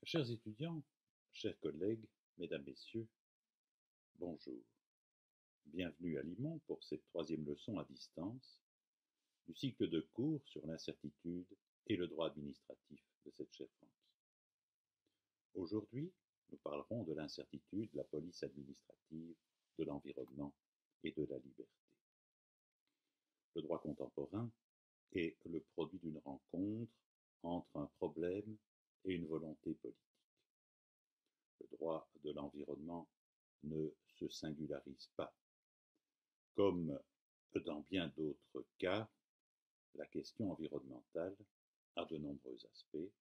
Chers étudiants, chers collègues, mesdames, messieurs, bonjour. Bienvenue à Limon pour cette troisième leçon à distance du cycle de cours sur l'incertitude et le droit administratif de cette chère Francky. Aujourd'hui, nous parlerons de l'incertitude, de la police administrative, de l'environnement et de la liberté. Le droit contemporain est le produit d'une rencontre entre un problème et une volonté politique. Le droit de l'environnement ne se singularise pas. Comme dans bien d'autres cas, la question environnementale a de nombreux aspects.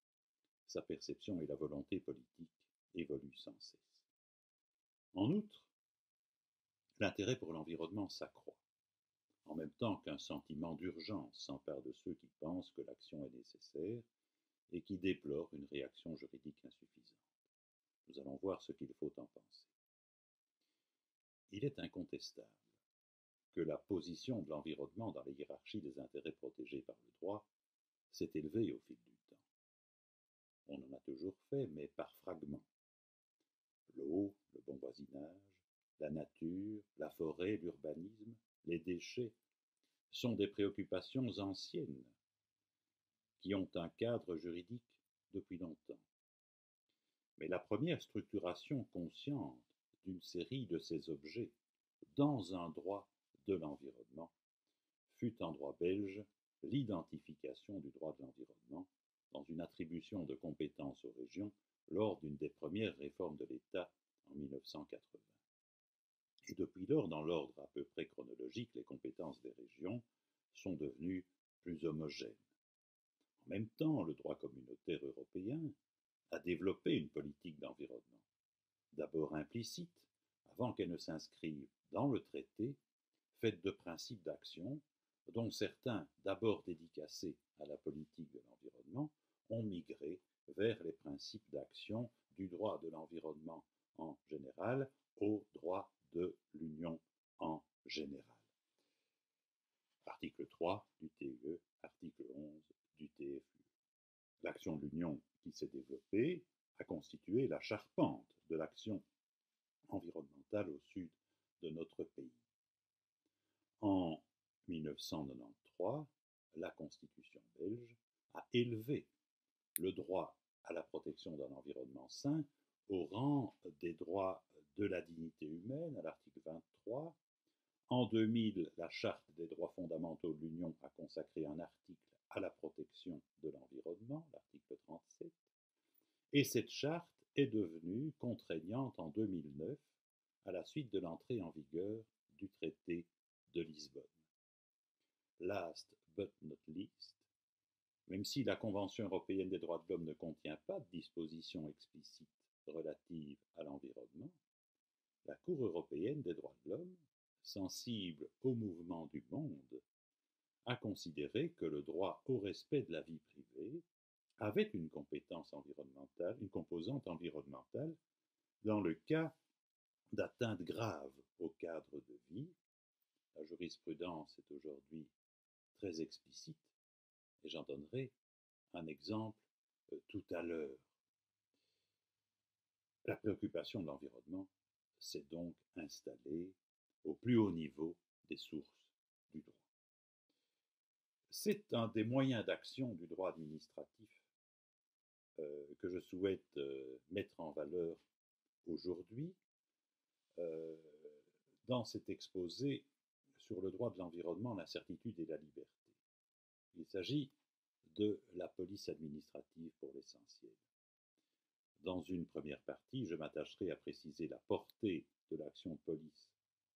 Sa perception et la volonté politique évoluent sans cesse. En outre, l'intérêt pour l'environnement s'accroît, en même temps qu'un sentiment d'urgence s'empare de ceux qui pensent que l'action est nécessaire et qui déplorent une réaction juridique insuffisante. Nous allons voir ce qu'il faut en penser. Il est incontestable que la position de l'environnement dans la hiérarchie des intérêts protégés par le droit s'est élevée au fil du temps. On en a toujours fait, mais par fragments. L'eau, le bon voisinage, la nature, la forêt, l'urbanisme, les déchets sont des préoccupations anciennes qui ont un cadre juridique depuis longtemps. Mais la première structuration consciente d'une série de ces objets dans un droit de l'environnement fut en droit belge l'identification du droit de l'environnement dans une attribution de compétences aux régions lors d'une des premières réformes de l'État en 1980. Et depuis lors, dans l'ordre à peu près chronologique, les compétences des régions sont devenues plus homogènes. En même temps, le droit communautaire européen a développé une politique d'environnement, d'abord implicite, avant qu'elle ne s'inscrive dans le traité, faite de principes d'action, dont certains, d'abord dédicacés à la politique de l'environnement, ont migré vers les principes d'action du droit de l'environnement en général au droit de l'Union en général. Article 3 du TUE, article 11 du TFUE. L'action de l'Union qui s'est développée a constitué la charpente de l'action environnementale au sud de notre pays. En 1993, la Constitution belge a élevé le droit à la protection d'un environnement sain au rang des droits de la dignité humaine à l'article 23. En 2000, la Charte des droits fondamentaux de l'Union a consacré un article à la protection de l'environnement, l'article 37. Et cette charte est devenue contraignante en 2009 à la suite de l'entrée en vigueur du traité de Lisbonne. Last but not least, même si la Convention européenne des droits de l'homme ne contient pas de dispositions explicites relatives à l'environnement, la Cour européenne des droits de l'homme, sensible au mouvement du monde, a considéré que le droit au respect de la vie privée avait une compétence environnementale, une composante environnementale, dans le cas d'atteinte grave au cadre de vie. La jurisprudence est aujourd'hui très explicite, et j'en donnerai un exemple tout à l'heure. La préoccupation de l'environnement s'est donc installée au plus haut niveau des sources du droit. C'est un des moyens d'action du droit administratif que je souhaite mettre en valeur aujourd'hui dans cet exposé sur le droit de l'environnement, l'incertitude et la liberté. Il s'agit de la police administrative pour l'essentiel. Dans une première partie, je m'attacherai à préciser la portée de l'action de police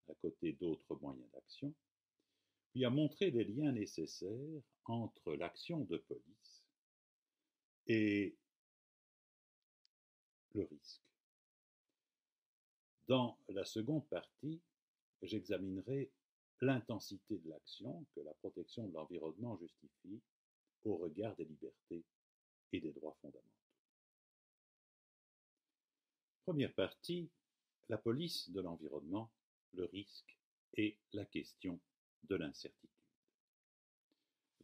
à côté d'autres moyens d'action, puis à montrer les liens nécessaires entre l'action de police et le risque. Dans la seconde partie, j'examinerai l'intensité de l'action que la protection de l'environnement justifie au regard des libertés et des droits fondamentaux. Première partie, la police de l'environnement, le risque et la question de l'incertitude.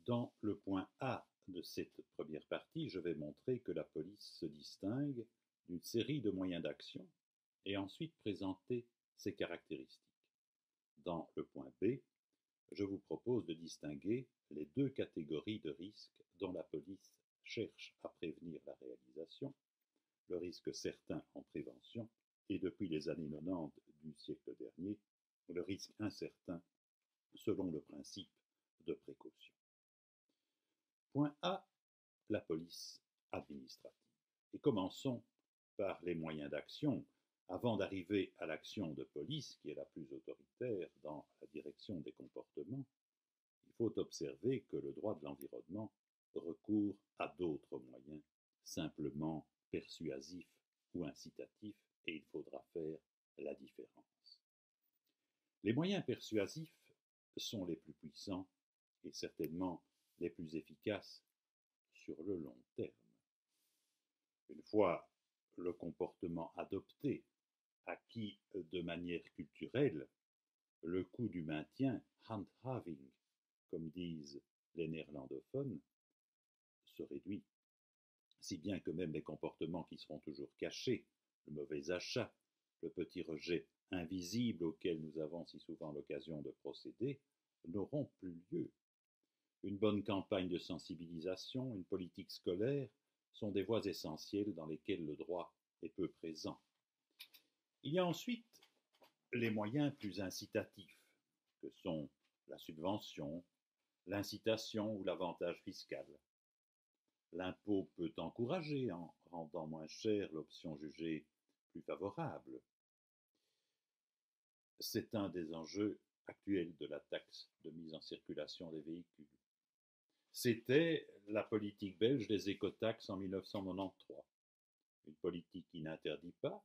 Dans le point A de cette première partie, je vais montrer que la police se distingue d'une série de moyens d'action et ensuite présenter ses caractéristiques. Dans le point B, je vous propose de distinguer les deux catégories de risques dont la police cherche à prévenir la réalisation, le risque certain en prévention et depuis les années 90 du siècle dernier, le risque incertain selon le principe de précaution. Point A, la police administrative. Et commençons par les moyens d'action avant d'arriver à l'action de police qui est la plus autoritaire dans la direction des comportements. Il faut observer que le droit de l'environnement recourt à d'autres moyens, simplement persuasifs ou incitatifs, et il faudra faire la différence. Les moyens persuasifs sont les plus puissants et certainement les plus efficaces sur le long terme. Une fois le comportement adopté, acquis de manière culturelle, le coût du maintien, handhaving, comme disent les néerlandophones, se réduit. Si bien que même les comportements qui seront toujours cachés, le mauvais achat, le petit rejet invisible auquel nous avons si souvent l'occasion de procéder, n'auront plus lieu. Une bonne campagne de sensibilisation, une politique scolaire sont des voies essentielles dans lesquelles le droit est peu présent. Il y a ensuite les moyens plus incitatifs, que sont la subvention, l'incitation ou l'avantage fiscal. L'impôt peut encourager en rendant moins cher l'option jugée plus favorable. C'est un des enjeux actuels de la taxe de mise en circulation des véhicules. C'était la politique belge des écotaxes en 1993. Une politique qui n'interdit pas,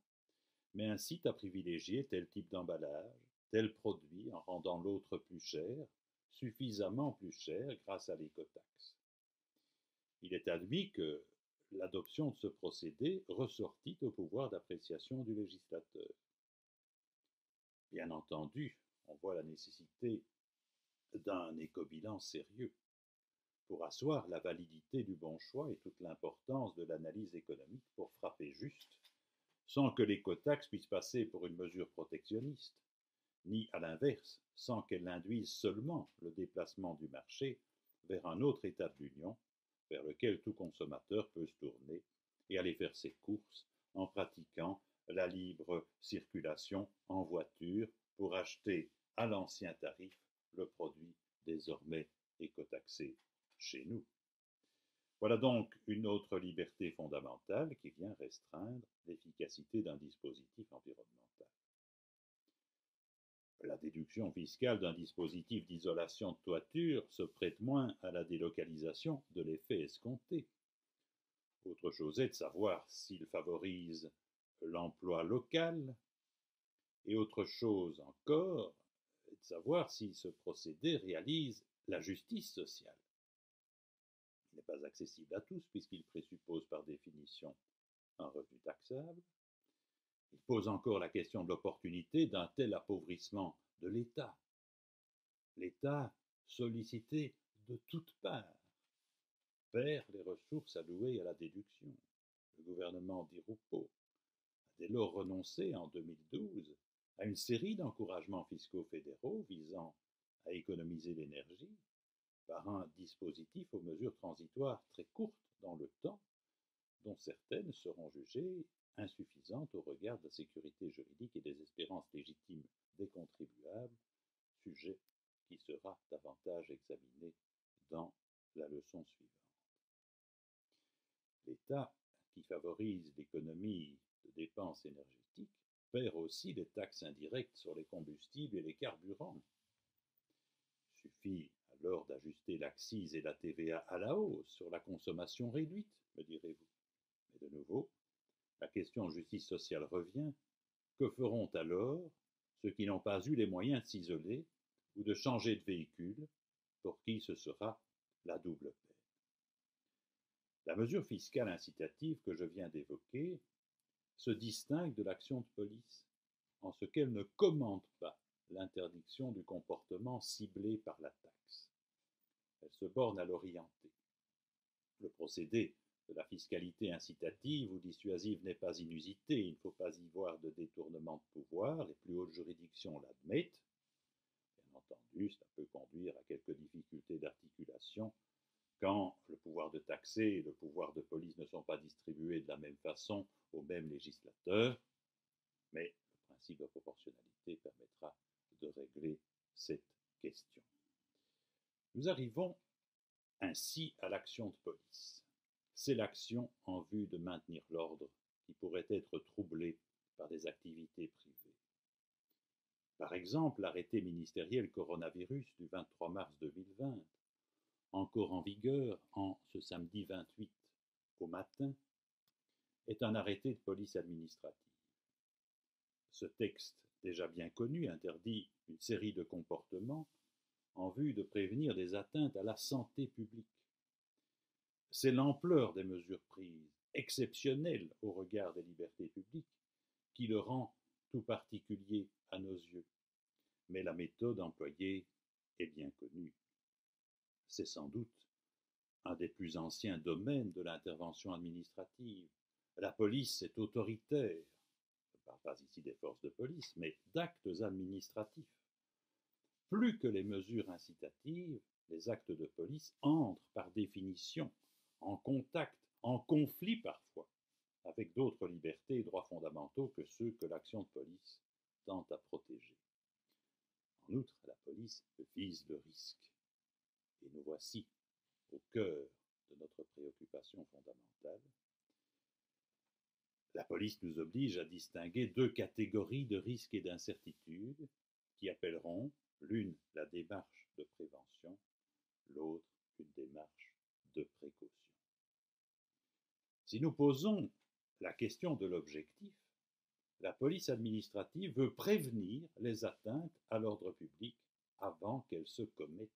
mais incite à privilégier tel type d'emballage, tel produit en rendant l'autre plus cher, suffisamment plus cher grâce à l'écotaxe. Il est admis que l'adoption de ce procédé ressortit au pouvoir d'appréciation du législateur. Bien entendu, on voit la nécessité d'un écobilan sérieux pour asseoir la validité du bon choix et toute l'importance de l'analyse économique pour frapper juste, sans que l'écotaxe puisse passer pour une mesure protectionniste, ni à l'inverse, sans qu'elle induise seulement le déplacement du marché vers un autre État de l'Union, vers lequel tout consommateur peut se tourner et aller faire ses courses en pratiquant la libre circulation en voiture pour acheter à l'ancien tarif le produit désormais écotaxé chez nous. Voilà donc une autre liberté fondamentale qui vient restreindre l'efficacité d'un dispositif environnemental. La déduction fiscale d'un dispositif d'isolation de toiture se prête moins à la délocalisation de l'effet escompté. Autre chose est de savoir s'il favorise l'emploi local, et autre chose encore est de savoir si ce procédé réalise la justice sociale. Il n'est pas accessible à tous puisqu'il présuppose par définition un revenu taxable. Il pose encore la question de l'opportunité d'un tel appauvrissement de l'État. L'État, sollicité de toutes parts, perd les ressources allouées à la déduction. Le gouvernement Di Rupo a dès lors renoncé en 2012 à une série d'encouragements fiscaux fédéraux visant à économiser l'énergie par un dispositif aux mesures transitoires très courtes dans le temps, dont certaines seront jugées insuffisantes au regard de la sécurité juridique et des espérances légitimes des contribuables, sujet qui sera davantage examiné dans la leçon suivante. L'État, qui favorise l'économie de dépenses énergétiques, perd aussi les taxes indirectes sur les combustibles et les carburants. Il suffit alors d'ajuster l'accise et la TVA à la hausse sur la consommation réduite, me direz-vous. Mais de nouveau, la question de justice sociale revient. Que feront alors ceux qui n'ont pas eu les moyens de s'isoler ou de changer de véhicule, pour qui ce sera la double peine? La mesure fiscale incitative que je viens d'évoquer se distingue de l'action de police en ce qu'elle ne commande pas l'interdiction du comportement ciblé par la taxe. Elle se borne à l'orienter. Le procédé de la fiscalité incitative ou dissuasive n'est pas inusité, il ne faut pas y voir de détournement de pouvoir, les plus hautes juridictions l'admettent. Bien entendu, cela peut conduire à quelques difficultés d'articulation quand le pouvoir de taxer et le pouvoir de police ne sont pas distribués de la même façon aux mêmes législateurs, mais le principe de proportionnalité permettra de régler cette question. Nous arrivons ainsi à l'action de police. C'est l'action en vue de maintenir l'ordre qui pourrait être troublé par des activités privées. Par exemple, l'arrêté ministériel coronavirus du 23 mars 2020, encore en vigueur en ce samedi 28 au matin, est un arrêté de police administrative. Ce texte, déjà bien connu, interdit une série de comportements en vue de prévenir des atteintes à la santé publique. C'est l'ampleur des mesures prises, exceptionnelles au regard des libertés publiques, qui le rend tout particulier à nos yeux. Mais la méthode employée est bien connue. C'est sans doute un des plus anciens domaines de l'intervention administrative. La police est autoritaire, je ne parle pas ici des forces de police, mais d'actes administratifs. Plus que les mesures incitatives, les actes de police entrent par définition en contact, en conflit parfois, avec d'autres libertés et droits fondamentaux que ceux que l'action de police tente à protéger. En outre, la police vise le risque. Et nous voici au cœur de notre préoccupation fondamentale. La police nous oblige à distinguer deux catégories de risques et d'incertitudes qui appelleront l'une la démarche de prévention, l'autre une démarche de précaution. Si nous posons la question de l'objectif, la police administrative veut prévenir les atteintes à l'ordre public avant qu'elles se commettent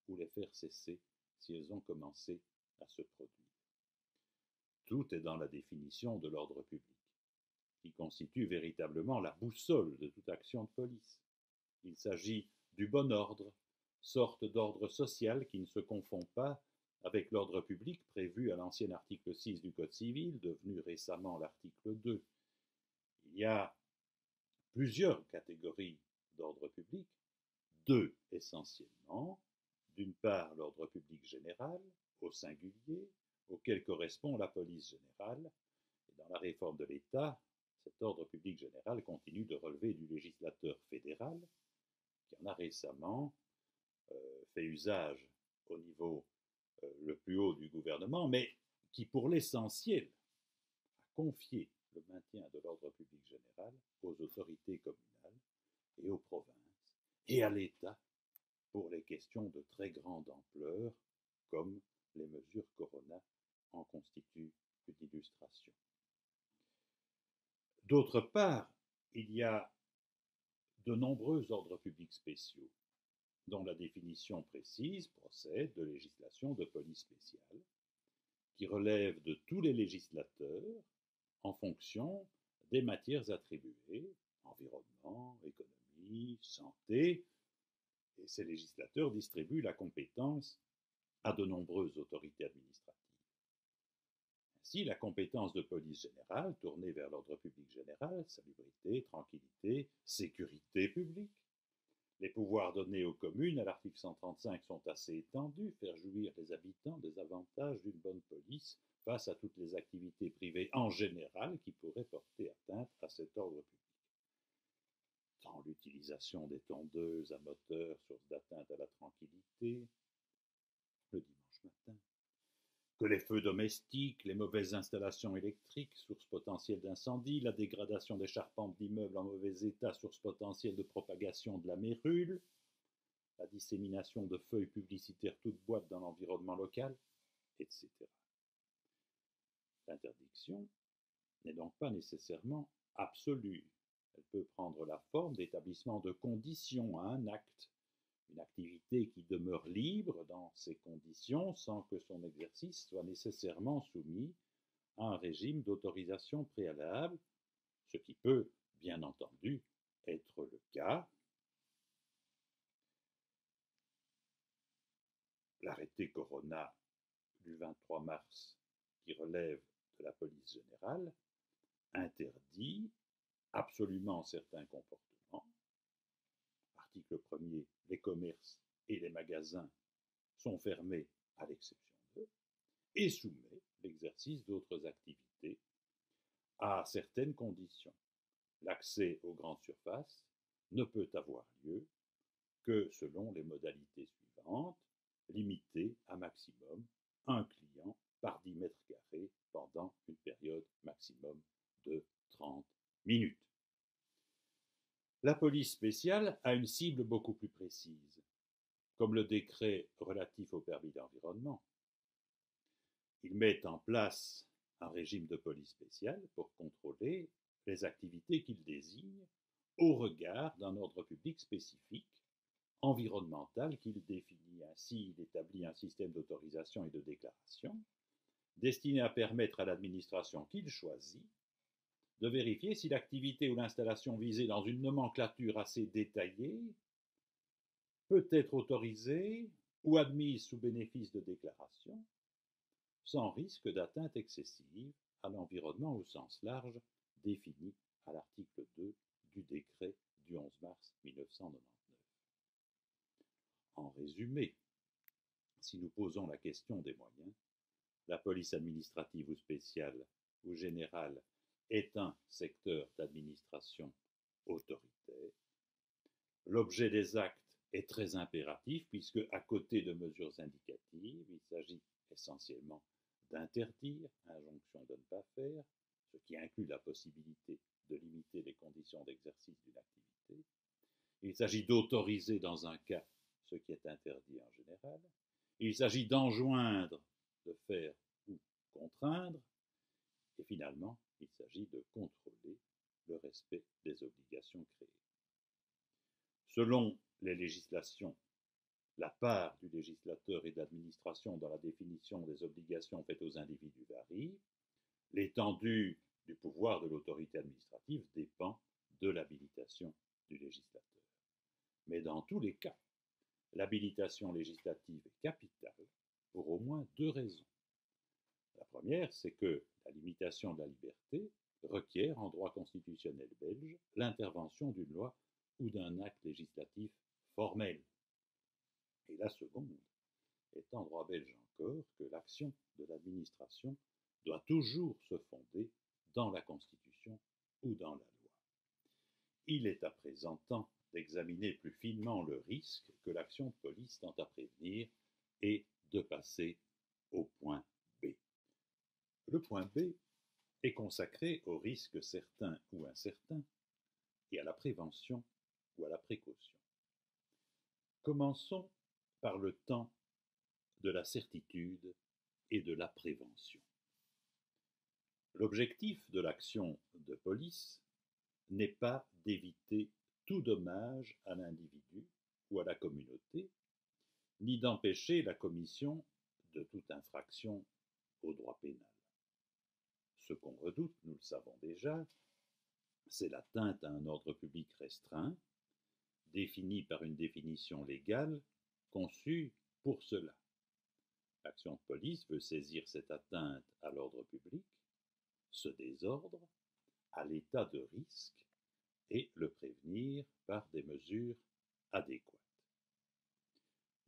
ou les faire cesser si elles ont commencé à se produire. Tout est dans la définition de l'ordre public, qui constitue véritablement la boussole de toute action de police. Il s'agit du bon ordre, sorte d'ordre social qui ne se confond pas avec l'ordre public prévu à l'ancien article 6 du Code civil, devenu récemment l'article 2. Il y a plusieurs catégories d'ordre public, deux essentiellement. D'une part, l'ordre public général, au singulier, auquel correspond la police générale. Et dans la réforme de l'État, cet ordre public général continue de relever du législateur fédéral, qui en a récemment fait usage au niveau le plus haut du gouvernement, mais qui pour l'essentiel a confié le maintien de l'ordre public général aux autorités communales et aux provinces et à l'État pour les questions de très grande ampleur, comme les mesures Corona en constituent une illustration. D'autre part, il y a de nombreux ordres publics spéciaux, dont la définition précise procède de législation de police spéciale, qui relève de tous les législateurs en fonction des matières attribuées, environnement, économie, santé, et ces législateurs distribuent la compétence à de nombreuses autorités administratives. Ainsi, la compétence de police générale, tournée vers l'ordre public général, salubrité, tranquillité, sécurité publique. Les pouvoirs donnés aux communes à l'article 135 sont assez étendus, faire jouir les habitants des avantages d'une bonne police face à toutes les activités privées en général qui pourraient porter atteinte à cet ordre public. Tant l'utilisation des tondeuses à moteur, source d'atteinte à la tranquillité, le dimanche matin, que les feux domestiques, les mauvaises installations électriques, source potentielle d'incendie, la dégradation des charpentes d'immeubles en mauvais état, source potentielle de propagation de la mérule, la dissémination de feuilles publicitaires toutes boîtes dans l'environnement local, etc. L'interdiction n'est donc pas nécessairement absolue. Elle peut prendre la forme d'établissement de conditions à un acte, une activité qui demeure libre dans ces conditions sans que son exercice soit nécessairement soumis à un régime d'autorisation préalable, ce qui peut, bien entendu, être le cas. L'arrêté Corona du 23 mars, qui relève de la police générale, interdit absolument certains comportements. Article 1er, les commerces et les magasins sont fermés à l'exception d'eux, et soumet l'exercice d'autres activités à certaines conditions. L'accès aux grandes surfaces ne peut avoir lieu que selon les modalités suivantes, limité à maximum un client par 10 mètres carrés pendant une période maximum de 30 minutes. La police spéciale a une cible beaucoup plus précise, comme le décret relatif au permis d'environnement. Il met en place un régime de police spéciale pour contrôler les activités qu'il désigne au regard d'un ordre public spécifique, environnemental, qu'il définit. Ainsi, il établit un système d'autorisation et de déclaration destiné à permettre à l'administration qu'il choisit de vérifier si l'activité ou l'installation visée dans une nomenclature assez détaillée peut être autorisée ou admise sous bénéfice de déclaration, sans risque d'atteinte excessive à l'environnement au sens large défini à l'article 2 du décret du 11 mars 1999. En résumé, si nous posons la question des moyens, la police administrative ou spéciale ou générale est un secteur d'administration autoritaire. L'objet des actes est très impératif puisque, à côté de mesures indicatives, il s'agit essentiellement d'interdire, injonction de ne pas faire, ce qui inclut la possibilité de limiter les conditions d'exercice d'une activité. Il s'agit d'autoriser dans un cas ce qui est interdit en général. Il s'agit d'enjoindre, de faire ou contraindre. Et finalement, il s'agit de contrôler le respect des obligations créées. Selon les législations, la part du législateur et de l'administration dans la définition des obligations faites aux individus varie. L'étendue du pouvoir de l'autorité administrative dépend de l'habilitation du législateur. Mais dans tous les cas, l'habilitation législative est capitale pour au moins deux raisons. La première, c'est que la limitation de la liberté requiert en droit constitutionnel belge l'intervention d'une loi ou d'un acte législatif formel. Et la seconde est en droit belge encore que l'action de l'administration doit toujours se fonder dans la Constitution ou dans la loi. Il est à présent temps d'examiner plus finement le risque que l'action de police tente à prévenir et de passer au point B. Le point B est consacré aux risques certains ou incertains et à la prévention ou à la précaution. Commençons par le temps de la certitude et de la prévention. L'objectif de l'action de police n'est pas d'éviter tout dommage à l'individu ou à la communauté, ni d'empêcher la commission de toute infraction au droit pénal. Ce qu'on redoute, nous le savons déjà, c'est l'atteinte à un ordre public restreint, défini par une définition légale conçue pour cela. L'action de police veut saisir cette atteinte à l'ordre public, ce désordre, à l'état de risque, et le prévenir par des mesures adéquates.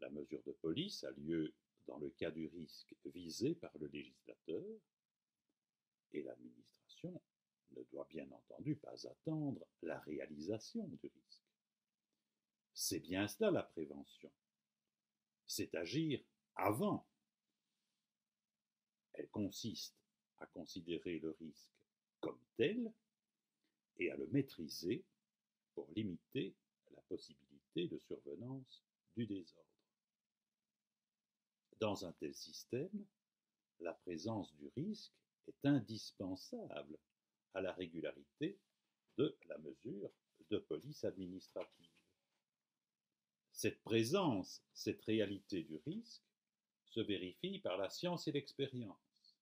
La mesure de police a lieu dans le cas du risque visé par le législateur, et l'administration ne doit bien entendu pas attendre la réalisation du risque. C'est bien cela la prévention, c'est agir avant. Elle consiste à considérer le risque comme tel et à le maîtriser pour limiter la possibilité de survenance du désordre. Dans un tel système, la présence du risque est indispensable à la régularité de la mesure de police administrative. Cette présence, cette réalité du risque, se vérifie par la science et l'expérience.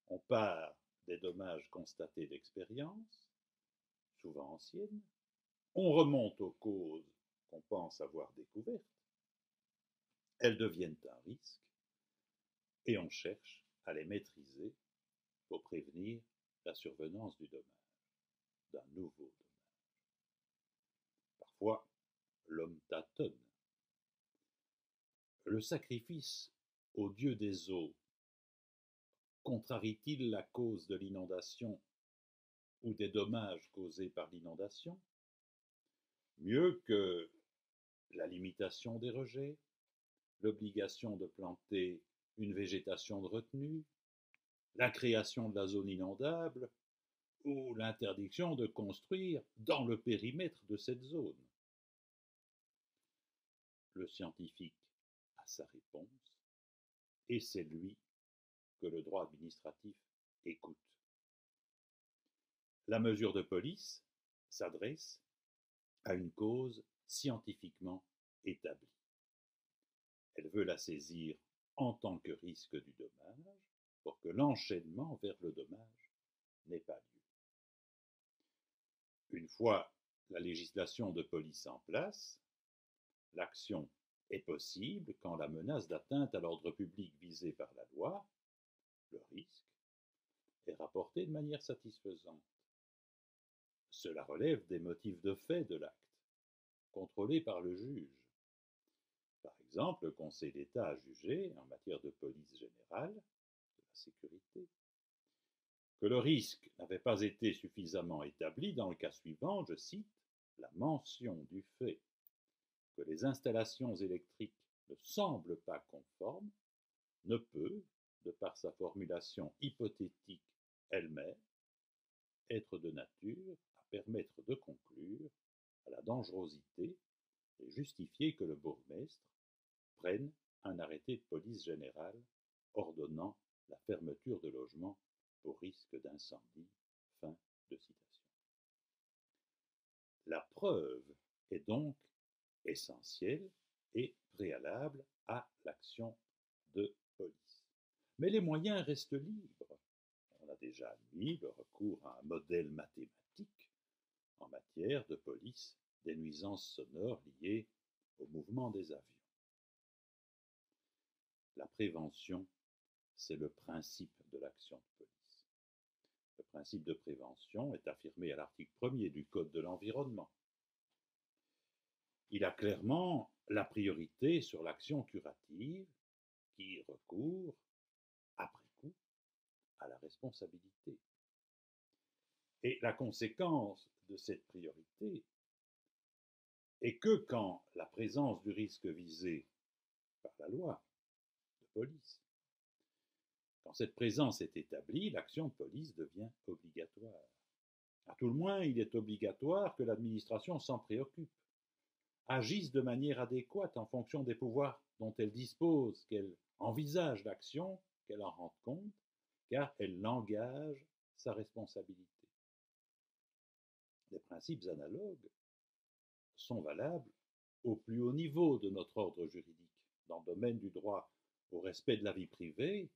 On part des dommages constatés d'expérience, souvent anciennes, on remonte aux causes qu'on pense avoir découvertes, elles deviennent un risque, et on cherche à les maîtriser pour prévenir la survenance du dommage, d'un nouveau dommage. Parfois, l'homme tâtonne. Le sacrifice au dieu des eaux contrarie-t-il la cause de l'inondation ou des dommages causés par l'inondation? Mieux que la limitation des rejets, l'obligation de planter une végétation de retenue, la création de la zone inondable ou l'interdiction de construire dans le périmètre de cette zone. Le scientifique a sa réponse et c'est lui que le droit administratif écoute. La mesure de police s'adresse à une cause scientifiquement établie. Elle veut la saisir en tant que risque du dommage pour que l'enchaînement vers le dommage n'ait pas lieu. Une fois la législation de police en place, l'action est possible quand la menace d'atteinte à l'ordre public visée par la loi, le risque, est rapportée de manière satisfaisante. Cela relève des motifs de fait de l'acte, contrôlés par le juge. Par exemple, le Conseil d'État a jugé, en matière de police générale, de la sécurité, que le risque n'avait pas été suffisamment établi dans le cas suivant, je cite, la mention du fait que les installations électriques ne semblent pas conformes ne peut, de par sa formulation hypothétique elle-même, être de nature à permettre de conclure à la dangerosité et justifier que le bourgmestre prenne un arrêté de police générale ordonnant la fermeture de logements pour risque d'incendie. Fin de citation. La preuve est donc essentielle et préalable à l'action de police. Mais les moyens restent libres. On a déjà admis le recours à un modèle mathématique en matière de police des nuisances sonores liées au mouvement des avions. La prévention, c'est le principe de l'action de police. Le principe de prévention est affirmé à l'article 1er du Code de l'environnement. Il a clairement la priorité sur l'action curative qui recourt, après coup, à la responsabilité. Et la conséquence de cette priorité est que quand la présence du risque visé par la loi de police, quand cette présence est établie, l'action de police devient obligatoire. À tout le moins, il est obligatoire que l'administration s'en préoccupe, agisse de manière adéquate en fonction des pouvoirs dont elle dispose, qu'elle envisage l'action, qu'elle en rende compte, car elle engage sa responsabilité. Les principes analogues sont valables au plus haut niveau de notre ordre juridique, dans le domaine du droit au respect de la vie privée,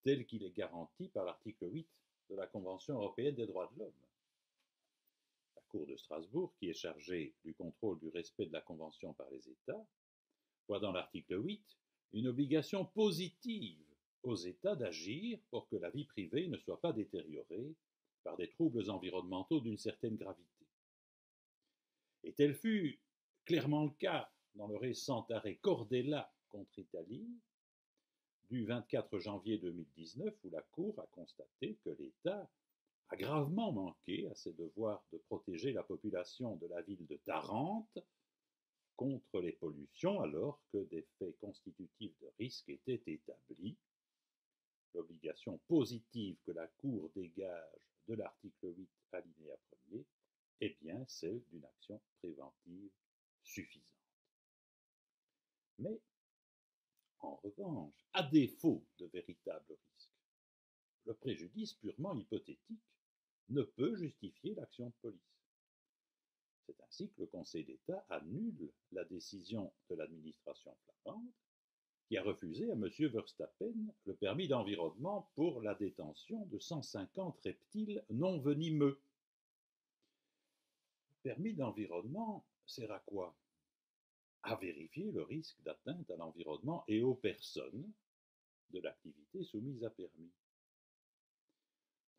tel qu'il est garanti par l'article 8 de la Convention européenne des droits de l'homme. La Cour de Strasbourg, qui est chargée du contrôle du respect de la Convention par les États, voit dans l'article 8 une obligation positive aux États d'agir pour que la vie privée ne soit pas détériorée par des troubles environnementaux d'une certaine gravité. Et tel fut clairement le cas dans le récent arrêt Cordella contre Italie du 24 janvier 2019, où la Cour a constaté que l'État a gravement manqué à ses devoirs de protéger la population de la ville de Tarente contre les pollutions alors que des faits constitutifs de risque étaient établis. L'obligation positive que la Cour dégage de l'article 8 alinéa 1er est bien celle d'une action préventive suffisante. Mais, en revanche, à défaut de véritables risques, le préjudice purement hypothétique ne peut justifier l'action de police. C'est ainsi que le Conseil d'État annule la décision de l'administration flamande qui a refusé à M. Verstappen le permis d'environnement pour la détention de 150 reptiles non venimeux. Le permis d'environnement sert à quoi? À vérifier le risque d'atteinte à l'environnement et aux personnes de l'activité soumise à permis.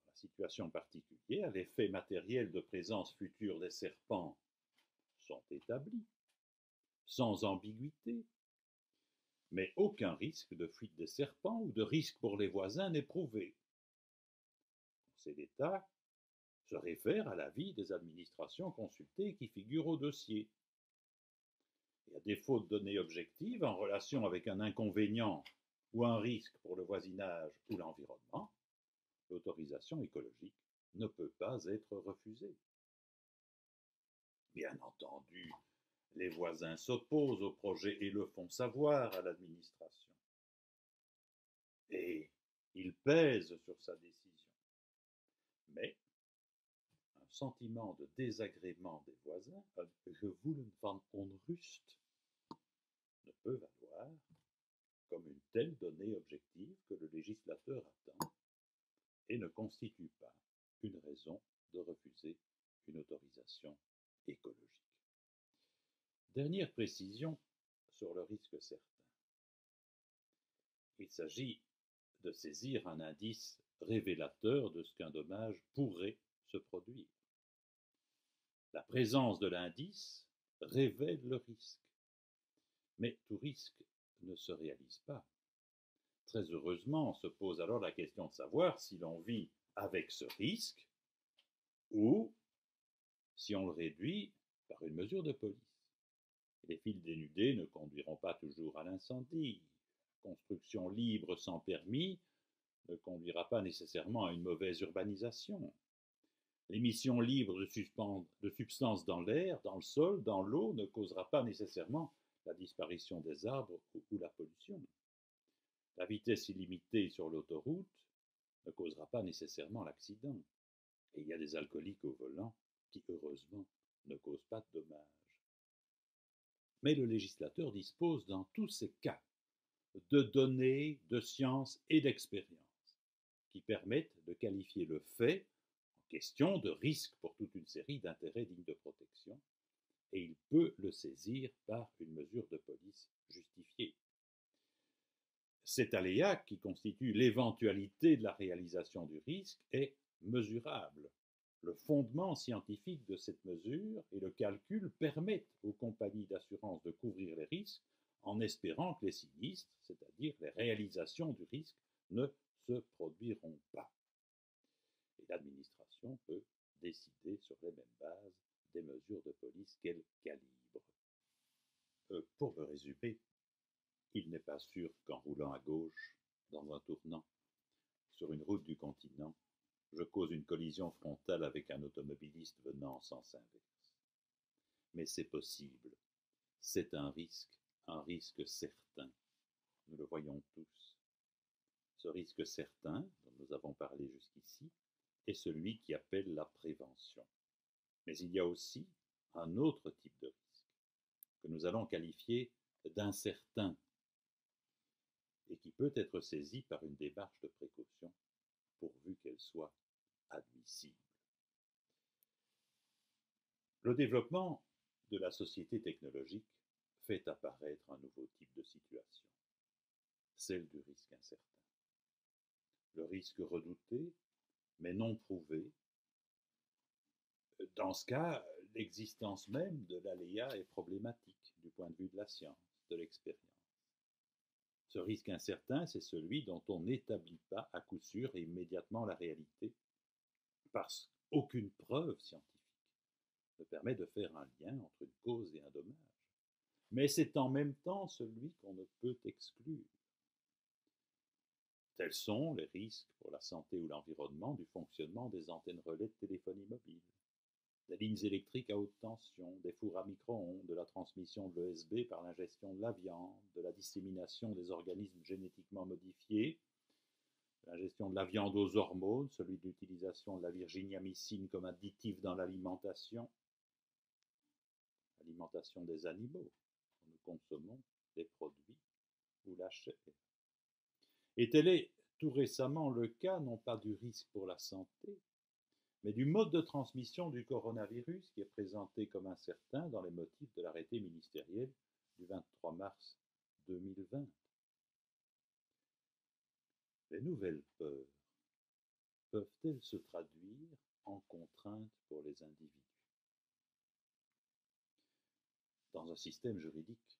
Dans la situation particulière, les faits matériels de présence future des serpents sont établis, sans ambiguïté, mais aucun risque de fuite des serpents ou de risque pour les voisins n'est prouvé. Le Conseil d'État se réfère à l'avis des administrations consultées qui figurent au dossier. Et à défaut de données objectives en relation avec un inconvénient ou un risque pour le voisinage ou l'environnement, l'autorisation écologique ne peut pas être refusée. Bien entendu, les voisins s'opposent au projet et le font savoir à l'administration. Et ils pèsent sur sa décision. Mais un sentiment de désagrément des voisins, Gewollen van Onrust, ne peut valoir comme une telle donnée objective que le législateur attend et ne constitue pas une raison de refuser une autorisation écologique. Dernière précision sur le risque certain. Il s'agit de saisir un indice révélateur de ce qu'un dommage pourrait se produire. La présence de l'indice révèle le risque, mais tout risque ne se réalise pas. Très heureusement, se pose alors la question de savoir si l'on vit avec ce risque ou si on le réduit par une mesure de police. Les fils dénudés ne conduiront pas toujours à l'incendie. Construction libre sans permis ne conduira pas nécessairement à une mauvaise urbanisation. L'émission libre de substances dans l'air, dans le sol, dans l'eau ne causera pas nécessairement la disparition des arbres ou la pollution. La vitesse illimitée sur l'autoroute ne causera pas nécessairement l'accident. Et il y a des alcooliques au volant qui, heureusement, ne causent pas de dommages. Mais le législateur dispose dans tous ces cas de données, de science et d'expérience qui permettent de qualifier le fait en question de risque pour toute une série d'intérêts dignes de protection, et il peut le saisir par une mesure de police justifiée. Cet aléa, qui constitue l'éventualité de la réalisation du risque, est mesurable. Le fondement scientifique de cette mesure et le calcul permettent aux compagnies d'assurance de couvrir les risques en espérant que les sinistres, c'est-à-dire les réalisations du risque, ne se produiront pas. Et l'administration peut décider sur les mêmes bases des mesures de police qu'elle calibre. Pour le résumer, il n'est pas sûr qu'en roulant à gauche, dans un tournant, sur une route du continent, je cause une collision frontale avec un automobiliste venant en sens inverse. Mais c'est possible. C'est un risque certain. Nous le voyons tous. Ce risque certain, dont nous avons parlé jusqu'ici, est celui qui appelle la prévention. Mais il y a aussi un autre type de risque, que nous allons qualifier d'incertain, et qui peut être saisi par une démarche de précaution, pourvu qu'elle soit admissible. Le développement de la société technologique fait apparaître un nouveau type de situation, celle du risque incertain. Le risque redouté, mais non prouvé. Dans ce cas, l'existence même de l'aléa est problématique du point de vue de la science, de l'expérience. Ce risque incertain, c'est celui dont on n'établit pas à coup sûr et immédiatement la réalité, parce qu'aucune preuve scientifique ne permet de faire un lien entre une cause et un dommage. Mais c'est en même temps celui qu'on ne peut exclure. Tels sont les risques pour la santé ou l'environnement du fonctionnement des antennes relais de téléphonie mobile, des lignes électriques à haute tension, des fours à micro-ondes, de la transmission de l'ESB par l'ingestion de la viande, de la dissémination des organismes génétiquement modifiés, de l'ingestion de la viande aux hormones, celui de l'utilisation de la virginiamycine comme additif dans l'alimentation des animaux, quand nous consommons des produits ou la chair. Et tel est tout récemment le cas, non pas du risque pour la santé, mais du mode de transmission du coronavirus qui est présenté comme incertain dans les motifs de l'arrêté ministériel du 23 mars 2020. Les nouvelles peurs peuvent-elles se traduire en contraintes pour les individus? Dans un système juridique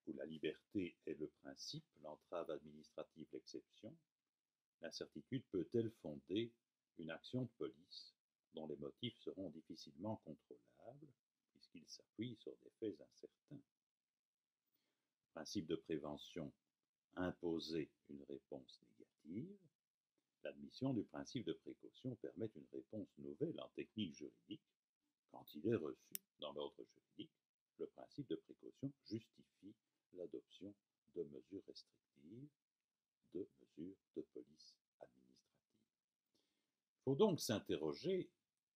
où la liberté est le principe, l'entrave administrative l'exception, l'incertitude peut-elle fonder une action de police dont les motifs seront difficilement contrôlables puisqu'ils s'appuient sur des faits incertains? Le principe de prévention imposait une réponse négative. L'admission du principe de précaution permet une réponse nouvelle en technique juridique. Quand il est reçu dans l'ordre juridique, le principe de précaution justifie l'adoption de mesures restrictives, de mesures de police administrative. Il faut donc s'interroger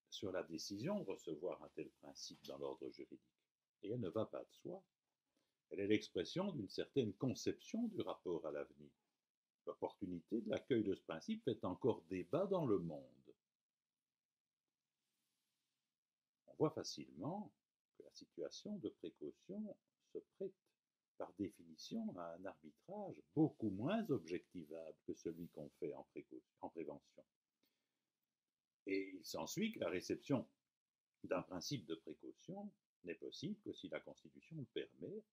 sur la décision de recevoir un tel principe dans l'ordre juridique. Et elle ne va pas de soi. Elle est l'expression d'une certaine conception du rapport à l'avenir. L'opportunité de l'accueil de ce principe fait encore débat dans le monde. On voit facilement que la situation de précaution se prête par définition à un arbitrage beaucoup moins objectivable que celui qu'on fait en prévention. Et il s'ensuit que la réception d'un principe de précaution n'est possible que si la Constitution le permet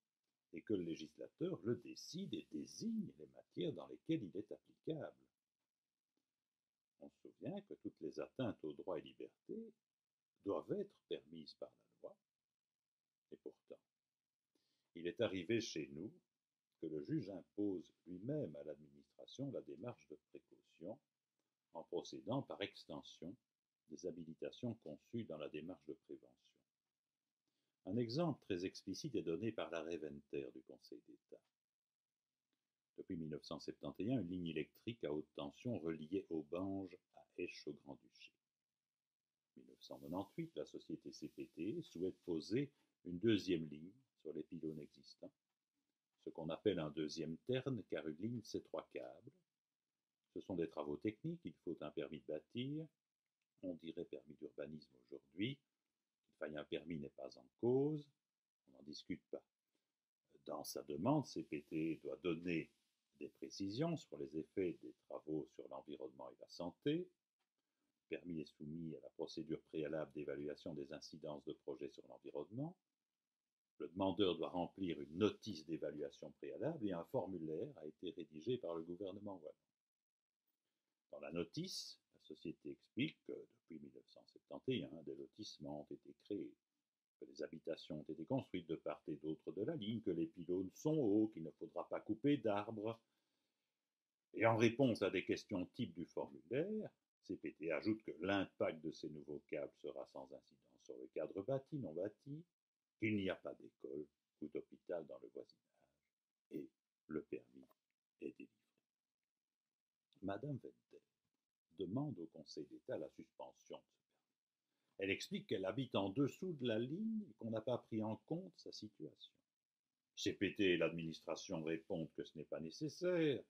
et que le législateur le décide et désigne les matières dans lesquelles il est applicable. On se souvient que toutes les atteintes aux droits et libertés doivent être permises par la loi, et pourtant, il est arrivé chez nous que le juge impose lui-même à l'administration la démarche de précaution en procédant par extension des habilitations conçues dans la démarche de prévention. Un exemple très explicite est donné par l'arrêt Venter du Conseil d'État. Depuis 1971, une ligne électrique à haute tension reliait Aubange à Esch au Grand-Duché. En 1998, la société CPT souhaite poser une deuxième ligne sur les pylônes existants, ce qu'on appelle un deuxième terne, car une ligne c'est 3 câbles. Ce sont des travaux techniques, il faut un permis de bâtir, on dirait permis d'urbanisme aujourd'hui, qu'il faille un permis n'est pas en cause, on n'en discute pas. Dans sa demande, CPT doit donner des précisions sur les effets des travaux sur l'environnement et la santé. Le permis est soumis à la procédure préalable d'évaluation des incidences de projet sur l'environnement. Le demandeur doit remplir une notice d'évaluation préalable et un formulaire a été rédigé par le gouvernement wallon. Dans la notice, la société explique que depuis 1971, des lotissements ont été créés, que les habitations ont été construites de part et d'autre de la ligne, que les pylônes sont hauts, qu'il ne faudra pas couper d'arbres. Et en réponse à des questions types du formulaire, CPT ajoute que l'impact de ces nouveaux câbles sera sans incidence sur le cadre bâti, non bâti, qu'il n'y a pas d'école ou d'hôpital dans le voisinage, et le permis est délivré. Madame Venter demande au Conseil d'État la suspension de ce permis. Elle explique qu'elle habite en dessous de la ligne et qu'on n'a pas pris en compte sa situation. CPT et l'administration répondent que ce n'est pas nécessaire,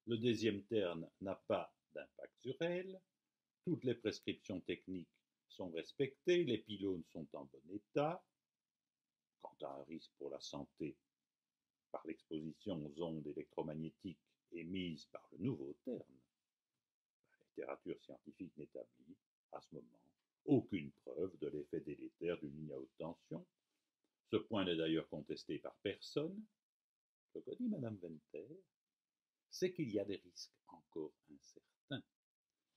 le deuxième terne n'a pas d'impact sur elle, toutes les prescriptions techniques sont respectées, les pylônes sont en bon état. Quant à un risque pour la santé par l'exposition aux ondes électromagnétiques émises par le nouveau terne, la littérature scientifique n'établit à ce moment aucune preuve de l'effet délétère d'une ligne à haute tension. Ce point n'est d'ailleurs contesté par personne. Ce que dit Madame Venter, c'est qu'il y a des risques encore incertains,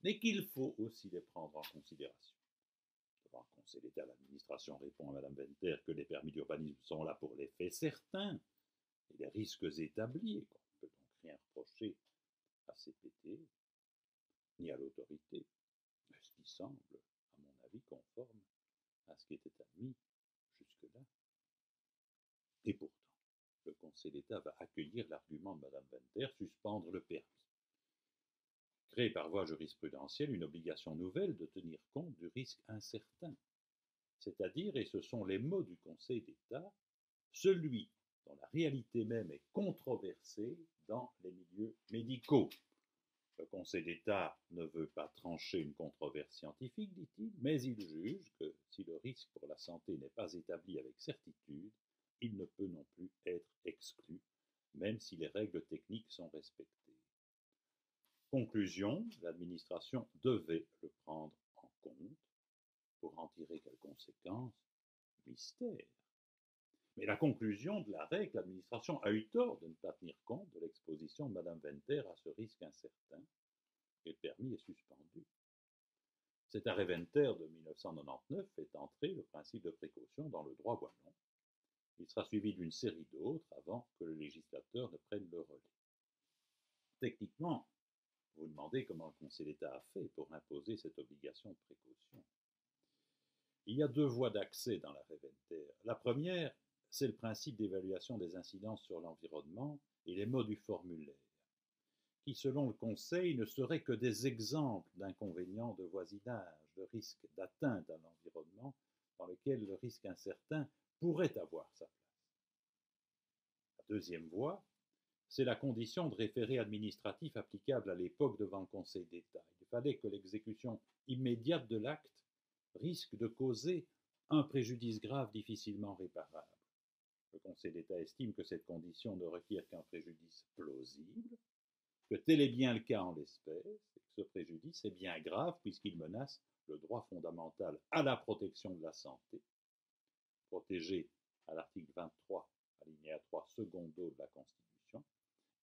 mais qu'il faut aussi les prendre en considération. Devant le Conseil d'État, l'administration répond à Madame Venter que les permis d'urbanisme sont là pour les faits certains et les risques établis, et qu'on ne peut donc rien reprocher à CPT ni à l'autorité, ce qui semble, à mon avis, conforme à ce qui était admis jusque-là. Et pourtant, le Conseil d'État va accueillir l'argument de Madame Venter, suspendre le permis. Créer par voie jurisprudentielle une obligation nouvelle de tenir compte du risque incertain, c'est-à-dire, et ce sont les mots du Conseil d'État, celui dont la réalité même est controversée dans les milieux médicaux. Le Conseil d'État ne veut pas trancher une controverse scientifique, dit-il, mais il juge que si le risque pour la santé n'est pas établi avec certitude, il ne peut non plus être exclu, même si les règles techniques sont respectées. Conclusion, l'administration devait le prendre en compte. Pour en tirer quelles conséquences? Mystère. Mais la conclusion de l'arrêt est que l'administration a eu tort de ne pas tenir compte de l'exposition de Mme Venter à ce risque incertain, et le permis est suspendu. Cet arrêt Venter de 1999 fait entrer le principe de précaution dans le droit wallon. Il sera suivi d'une série d'autres avant que le législateur ne prenne le relais. Techniquement, vous demandez comment le Conseil d'État a fait pour imposer cette obligation de précaution. Il y a deux voies d'accès dans l'arrêt Venter. La première, c'est le principe d'évaluation des incidences sur l'environnement et les mots du formulaire, qui, selon le Conseil, ne seraient que des exemples d'inconvénients de voisinage, de risques d'atteinte à l'environnement dans lequel le risque incertain pourrait avoir sa place. La deuxième voie, c'est la condition de référé administratif applicable à l'époque devant le Conseil d'État. Il fallait que l'exécution immédiate de l'acte risque de causer un préjudice grave difficilement réparable. Le Conseil d'État estime que cette condition ne requiert qu'un préjudice plausible, que tel est bien le cas en l'espèce, et que ce préjudice est bien grave puisqu'il menace le droit fondamental à la protection de la santé, protégé à l'article 23, alinéa 3, secondo de la Constitution,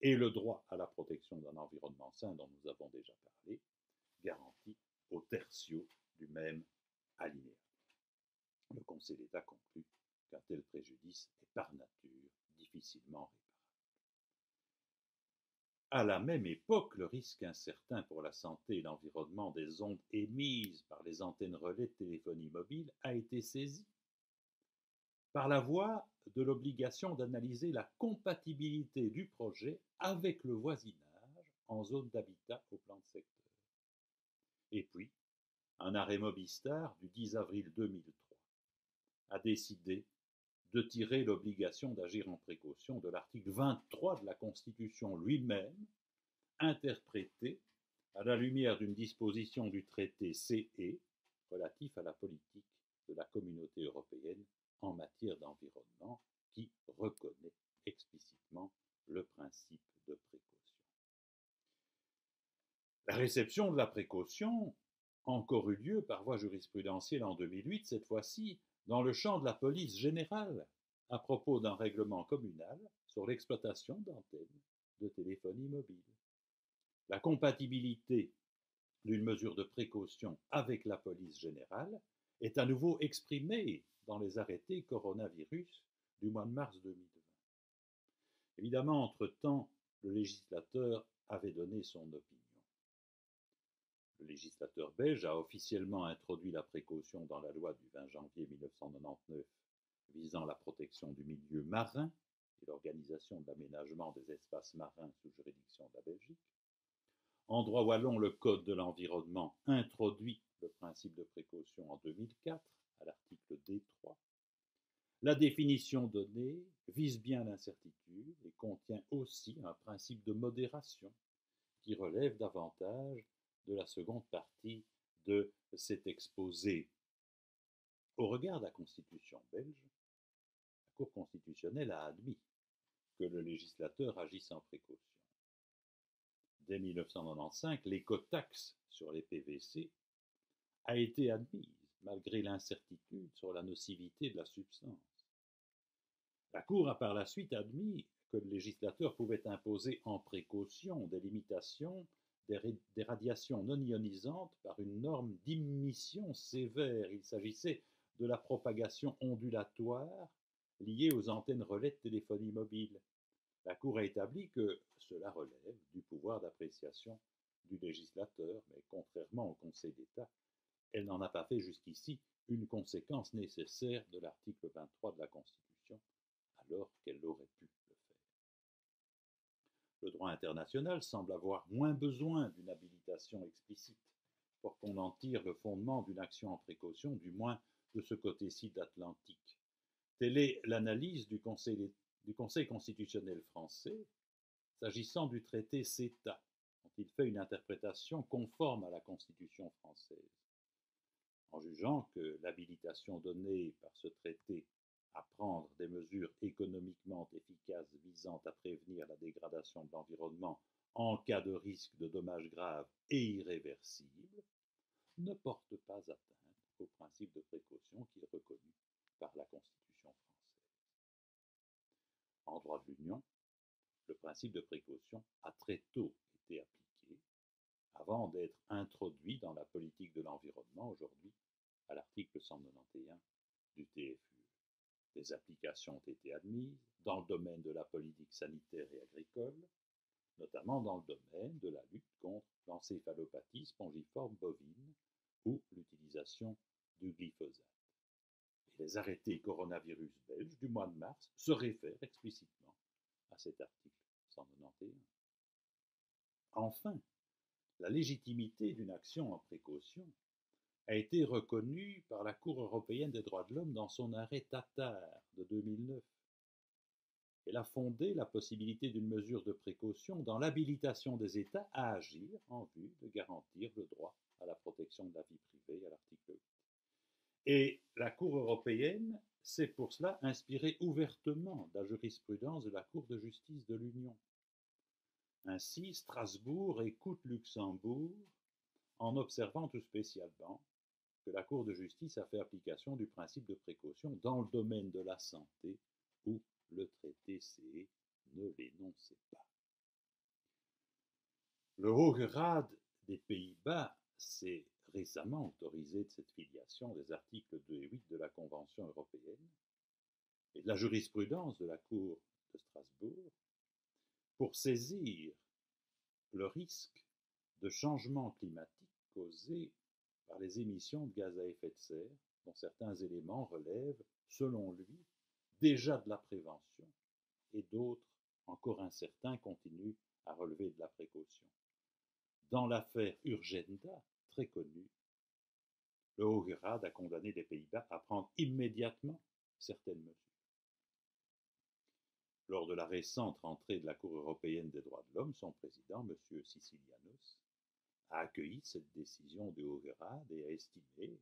et le droit à la protection d'un environnement sain dont nous avons déjà parlé, garanti au tertio du même alinéa. Le Conseil d'État conclut qu'un tel préjudice est par nature difficilement réparable. À la même époque, le risque incertain pour la santé et l'environnement des ondes émises par les antennes relais de téléphonie mobile a été saisi par la voie de l'obligation d'analyser la compatibilité du projet avec le voisinage en zone d'habitat au plan de secteur. Et puis, un arrêt Mobistar du 10 avril 2003 a décidé de tirer l'obligation d'agir en précaution de l'article 23 de la Constitution lui-même, interprété à la lumière d'une disposition du traité CE relatif à la politique de la Communauté européenne en matière d'environnement, qui reconnaît explicitement le principe de précaution. La réception de la précaution a encore eu lieu par voie jurisprudentielle en 2008, cette fois-ci dans le champ de la police générale, à propos d'un règlement communal sur l'exploitation d'antennes de téléphonie mobile. La compatibilité d'une mesure de précaution avec la police générale est à nouveau exprimée dans les arrêtés coronavirus du mois de mars 2020. Évidemment, entre-temps, le législateur avait donné son opinion. Le législateur belge a officiellement introduit la précaution dans la loi du 20 janvier 1999 visant la protection du milieu marin et l'organisation de l'aménagement des espaces marins sous juridiction de la Belgique. En droit wallon, le Code de l'environnement introduit le principe de précaution en 2004 à l'article D3. La définition donnée vise bien l'incertitude et contient aussi un principe de modération qui relève davantage de la seconde partie de cet exposé. Au regard de la Constitution belge, la Cour constitutionnelle a admis que le législateur agisse en précaution. Dès 1995, l'écotaxe sur les PVC a été admise, malgré l'incertitude sur la nocivité de la substance. La Cour a par la suite admis que le législateur pouvait imposer en précaution des limitations des radiations non ionisantes par une norme d'émission sévère. Il s'agissait de la propagation ondulatoire liée aux antennes relais de téléphonie mobile. La Cour a établi que cela relève du pouvoir d'appréciation du législateur, mais contrairement au Conseil d'État, elle n'en a pas fait jusqu'ici une conséquence nécessaire de l'article 23 de la Constitution, alors qu'elle aurait pu le faire. Le droit international semble avoir moins besoin d'une habilitation explicite pour qu'on en tire le fondement d'une action en précaution, du moins de ce côté-ci de l'Atlantique. Telle est l'analyse du Conseil constitutionnel français s'agissant du traité CETA, dont il fait une interprétation conforme à la Constitution française, en jugeant que l'habilitation donnée par ce traité à prendre des mesures économiquement efficaces visant à prévenir la dégradation de l'environnement en cas de risque de dommages graves et irréversibles, ne porte pas atteinte au principe de précaution qui est reconnu par la Constitution française. En droit de l'Union, le principe de précaution a très tôt été appliqué avant d'être introduit dans la politique de l'environnement, aujourd'hui à l'article 191 du TFUE. Des applications ont été admises dans le domaine de la politique sanitaire et agricole, notamment dans le domaine de la lutte contre l'encéphalopathie spongiforme bovine ou l'utilisation du glyphosate. Et les arrêtés coronavirus belges du mois de mars se réfèrent explicitement à cet article 191. Enfin, la légitimité d'une action en précaution a été reconnue par la Cour européenne des droits de l'homme dans son arrêt Tatar de 2009. Elle a fondé la possibilité d'une mesure de précaution dans l'habilitation des États à agir en vue de garantir le droit à la protection de la vie privée à l'article 8. Et la Cour européenne s'est pour cela inspirée ouvertement de la jurisprudence de la Cour de justice de l'Union. Ainsi, Strasbourg écoute Luxembourg en observant tout spécialement que la Cour de justice a fait application du principe de précaution dans le domaine de la santé où le traité CE ne l'énonçait pas. Le Hoge Raad des Pays-Bas s'est récemment autorisé de cette filiation des articles 2 et 8 de la Convention européenne et de la jurisprudence de la Cour de Strasbourg pour saisir le risque de changement climatique causé par les émissions de gaz à effet de serre, dont certains éléments relèvent, selon lui, déjà de la prévention, et d'autres, encore incertains, continuent à relever de la précaution. Dans l'affaire Urgenda, très connue, le Hoge Raad a condamné les Pays-Bas à prendre immédiatement certaines mesures. Lors de la récente rentrée de la Cour européenne des droits de l'homme, son président, M. Sicilianos, a accueilli cette décision du Hoge Raad et a estimé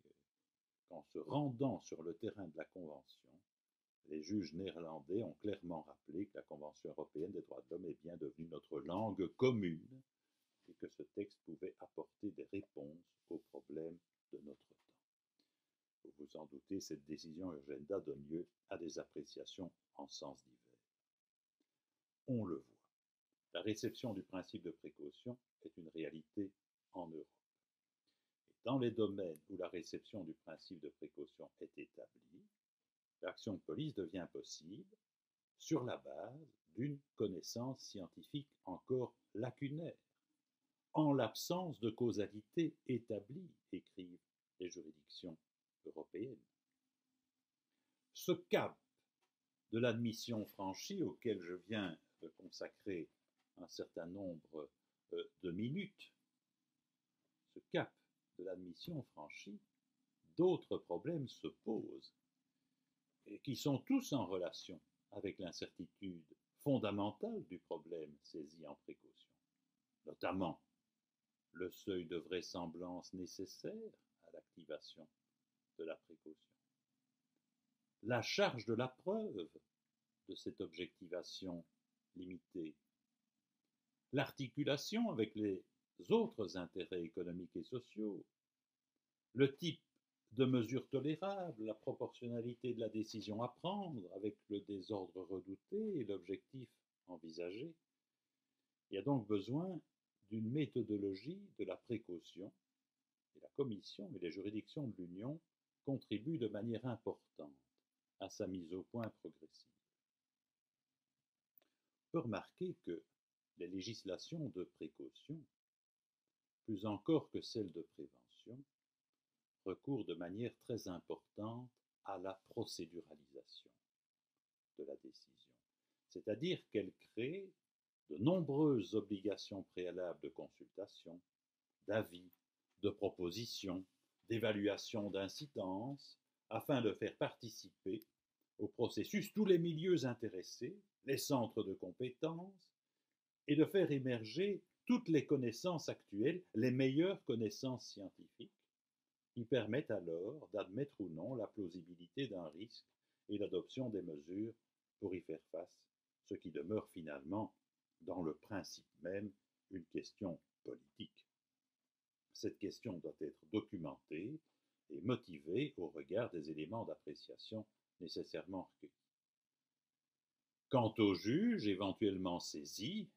qu'en se rendant sur le terrain de la Convention, les juges néerlandais ont clairement rappelé que la Convention européenne des droits de l'homme est bien devenue notre langue commune et que ce texte pouvait apporter des réponses aux problèmes de notre temps. Vous vous en doutez, cette décision Urgenda donne lieu à des appréciations en sens divers. On le voit. La réception du principe de précaution est une réalité en Europe. Et dans les domaines où la réception du principe de précaution est établie, l'action de police devient possible sur la base d'une connaissance scientifique encore lacunaire, en l'absence de causalité établie, écrivent les juridictions européennes. Ce cap de l'admission franchie, auquel je viens de consacrer un certain nombre de minutes, ce cap de l'admission franchie, d'autres problèmes se posent, et qui sont tous en relation avec l'incertitude fondamentale du problème saisi en précaution, notamment le seuil de vraisemblance nécessaire à l'activation de la précaution, la charge de la preuve de cette objectivation limitée, l'articulation avec les autres intérêts économiques et sociaux, le type de mesures tolérables, la proportionnalité de la décision à prendre avec le désordre redouté et l'objectif envisagé. Il y a donc besoin d'une méthodologie de la précaution, et la Commission et les juridictions de l'Union contribuent de manière importante à sa mise au point progressive. On peut remarquer que les législations de précaution, plus encore que celles de prévention, recourent de manière très importante à la procéduralisation de la décision, c'est-à-dire qu'elles créent de nombreuses obligations préalables de consultation, d'avis, de proposition, d'évaluation d'incidence, afin de faire participer au processus tous les milieux intéressés, les centres de compétences, et de faire émerger toutes les connaissances actuelles, les meilleures connaissances scientifiques, qui permettent alors d'admettre ou non la plausibilité d'un risque et l'adoption des mesures pour y faire face, ce qui demeure finalement, dans le principe même, une question politique. Cette question doit être documentée et motivée au regard des éléments d'appréciation nécessairement recueillis. Quant au juge éventuellement saisi,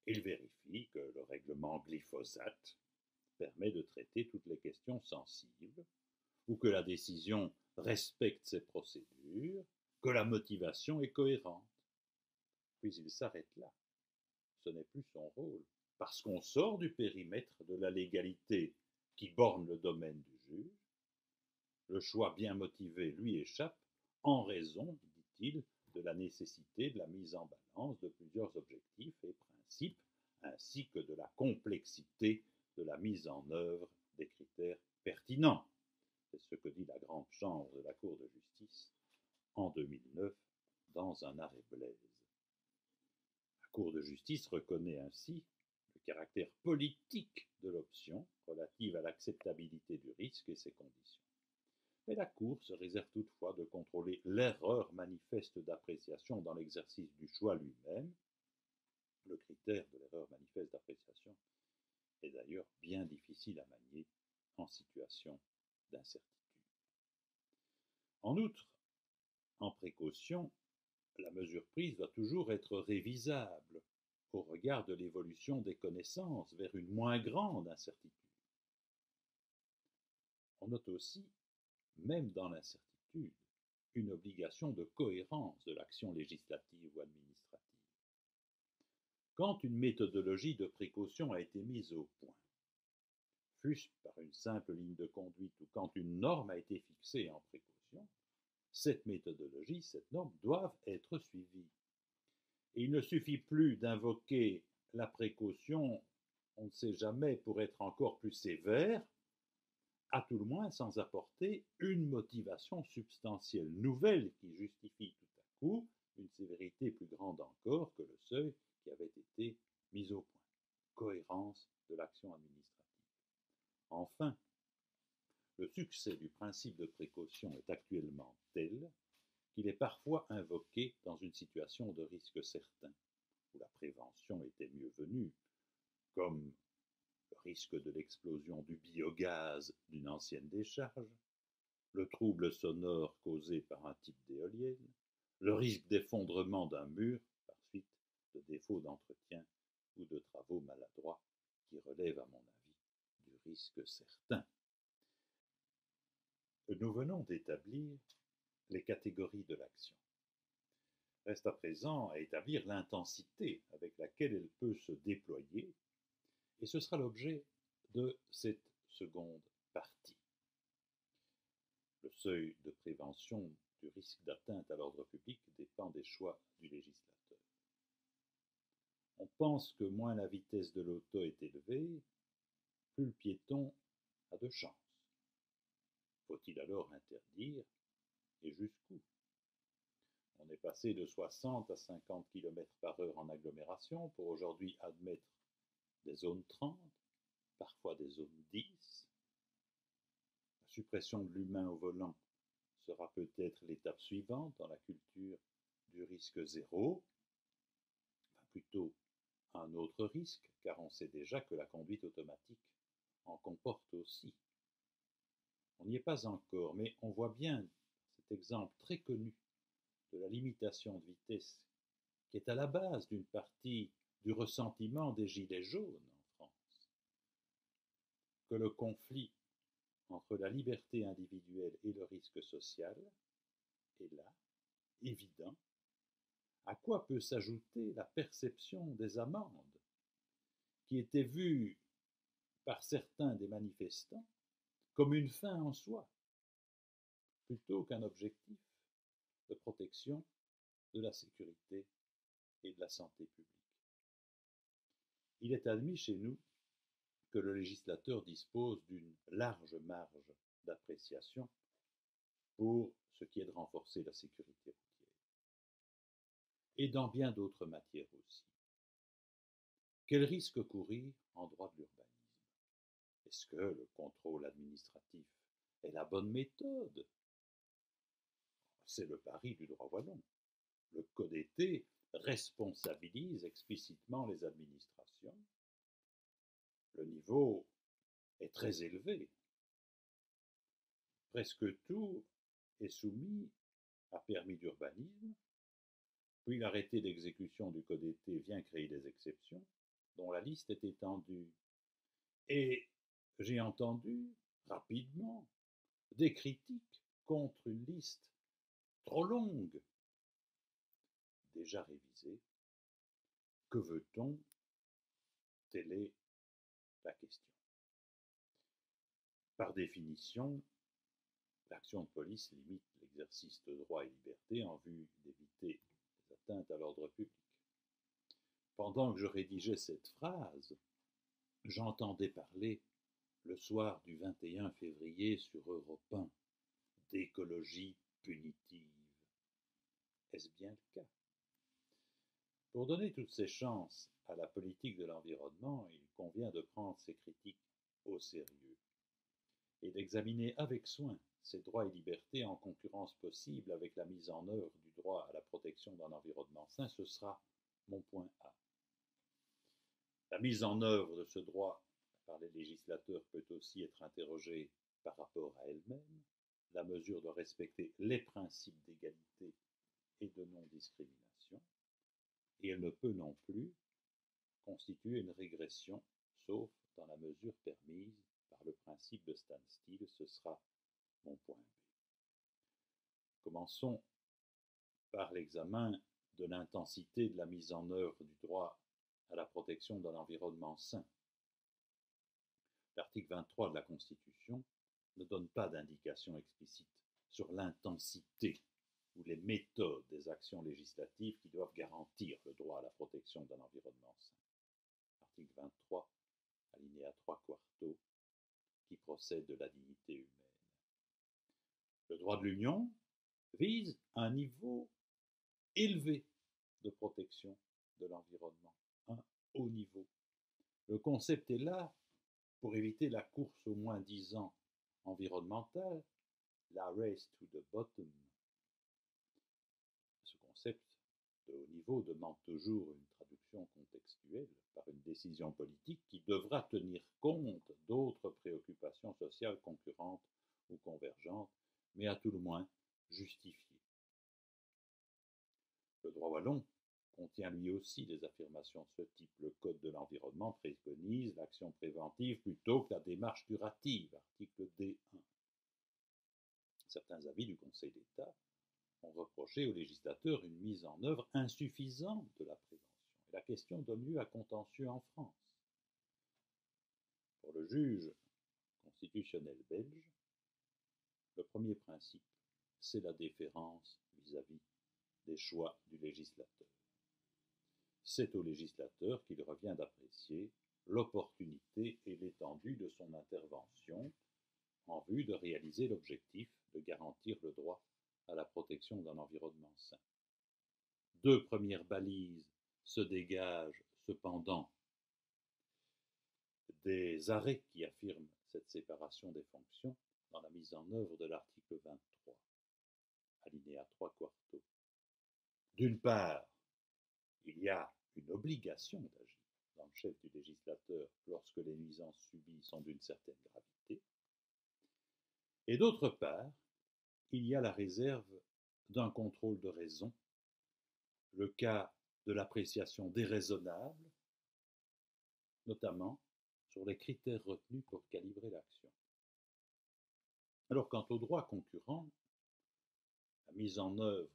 il vérifie que le règlement glyphosate permet de traiter toutes les questions sensibles, ou que la décision respecte ses procédures, que la motivation est cohérente. Puis il s'arrête là. Ce n'est plus son rôle, parce qu'on sort du périmètre de la légalité qui borne le domaine du juge. Le choix bien motivé lui échappe en raison, dit-il, de la nécessité de la mise en balance de plusieurs objectifs et principes, ainsi que de la complexité de la mise en œuvre des critères pertinents. C'est ce que dit la grande chambre de la Cour de justice en 2009 dans un arrêt Blaise. La Cour de justice reconnaît ainsi le caractère politique de l'option relative à l'acceptabilité du risque et ses conditions. Mais la Cour se réserve toutefois de contrôler l'erreur manifeste d'appréciation dans l'exercice du choix lui-même. Le critère de l'erreur manifeste d'appréciation est d'ailleurs bien difficile à manier en situation d'incertitude. En outre, en précaution, la mesure prise doit toujours être révisable au regard de l'évolution des connaissances vers une moins grande incertitude. On note aussi, même dans l'incertitude, une obligation de cohérence de l'action législative ou administrative. Quand une méthodologie de précaution a été mise au point, fût-ce par une simple ligne de conduite ou quand une norme a été fixée en précaution, cette méthodologie, cette norme doivent être suivies. Et il ne suffit plus d'invoquer la précaution, on ne sait jamais, pour être encore plus sévère, à tout le moins sans apporter une motivation substantielle nouvelle qui justifie tout à coup une sévérité plus grande encore que le seuil qui avait été mis au point. Cohérence de l'action administrative. Enfin, le succès du principe de précaution est actuellement tel qu'il est parfois invoqué dans une situation de risque certain, où la prévention était mieux venue, comme le risque de l'explosion du biogaz d'une ancienne décharge, le trouble sonore causé par un type d'éolienne, le risque d'effondrement d'un mur par suite de défauts d'entretien ou de travaux maladroits qui relèvent à mon avis du risque certain. Nous venons d'établir les catégories de l'action. Reste à présent à établir l'intensité avec laquelle elle peut se déployer, et ce sera l'objet de cette seconde partie. Le seuil de prévention du risque d'atteinte à l'ordre public dépend des choix du législateur. On pense que moins la vitesse de l'auto est élevée, plus le piéton a de chance. Faut-il alors interdire, et jusqu'où? On est passé de 60 à 50 km/h en agglomération pour aujourd'hui admettre des zones 30, parfois des zones 10. La suppression de l'humain au volant sera peut-être l'étape suivante dans la culture du risque zéro, enfin plutôt un autre risque, car on sait déjà que la conduite automatique en comporte aussi. On n'y est pas encore, mais on voit bien cet exemple très connu de la limitation de vitesse qui est à la base d'une partie du ressentiment des gilets jaunes en France, que le conflit entre la liberté individuelle et le risque social est là, évident, à quoi peut s'ajouter la perception des amendes, qui était vue par certains des manifestants comme une fin en soi, plutôt qu'un objectif de protection de la sécurité et de la santé publique. Il est admis chez nous que le législateur dispose d'une large marge d'appréciation pour ce qui est de renforcer la sécurité routière. Et dans bien d'autres matières aussi. Quel risque courir en droit de l'urbanisme? Est-ce que le contrôle administratif est la bonne méthode? C'est le pari du droit wallon. Le code été responsabilise explicitement les administrations Le niveau est très élevé. Presque tout est soumis à permis d'urbanisme, puis l'arrêté d'exécution du code d'été vient créer des exceptions, dont la liste est étendue. Et j'ai entendu rapidement des critiques contre une liste trop longue, déjà révisée. Que veut-on? Telle est la question. Par définition, l'action de police limite l'exercice de droits et libertés en vue d'éviter les atteintes à l'ordre public. Pendant que je rédigeais cette phrase, j'entendais parler le soir du 21 février sur Europe 1 d'écologie punitive. Est-ce bien le cas? Pour donner toutes ses chances à la politique de l'environnement, il convient de prendre ces critiques au sérieux et d'examiner avec soin ces droits et libertés en concurrence possible avec la mise en œuvre du droit à la protection d'un environnement sain. Ce sera mon point A. La mise en œuvre de ce droit par les législateurs peut aussi être interrogée par rapport à elle-même. La mesure doit respecter les principes d'égalité et de non-discrimination, et elle ne peut non plus constituer une régression, sauf dans la mesure permise par le principe de standstill. Ce sera mon point B. Commençons par l'examen de l'intensité de la mise en œuvre du droit à la protection d'un environnement sain. L'article 23 de la Constitution ne donne pas d'indication explicite sur l'intensité ou les méthodes des actions législatives qui doivent garantir le droit à la protection d'un environnement sain. Article 23, alinéa 3 quarto, qui procède de la dignité humaine. Le droit de l'Union vise un niveau élevé de protection de l'environnement, un haut niveau. Le concept est là pour éviter la course au moins-disant environnemental, la race to the bottom. Ce concept de haut niveau demande toujours une traduction contextuelle par une décision politique qui devra tenir compte d'autres préoccupations sociales concurrentes ou convergentes, mais à tout le moins justifiées. Le droit wallon contient lui aussi des affirmations de ce type. Le Code de l'environnement préconise l'action préventive plutôt que la démarche curative, article D1. Certains avis du Conseil d'État ont reproché aux législateurs une mise en œuvre insuffisante de la prévention. Et la question donne lieu à contentieux en France. Pour le juge constitutionnel belge, le premier principe, c'est la déférence vis-à-vis des choix du législateur. C'est au législateur qu'il revient d'apprécier l'opportunité et l'étendue de son intervention en vue de réaliser l'objectif de garantir le droit à la protection d'un environnement sain. Deux premières balises se dégagent cependant des arrêts qui affirment cette séparation des fonctions dans la mise en œuvre de l'article 23, alinéa 3 quarto. D'une part, il y a une obligation d'agir dans le chef du législateur lorsque les nuisances subies sont d'une certaine gravité. Et d'autre part, il y a la réserve d'un contrôle de raison, le cas de l'appréciation déraisonnable, notamment sur les critères retenus pour calibrer l'action. Alors, quant au droit concurrent, la mise en œuvre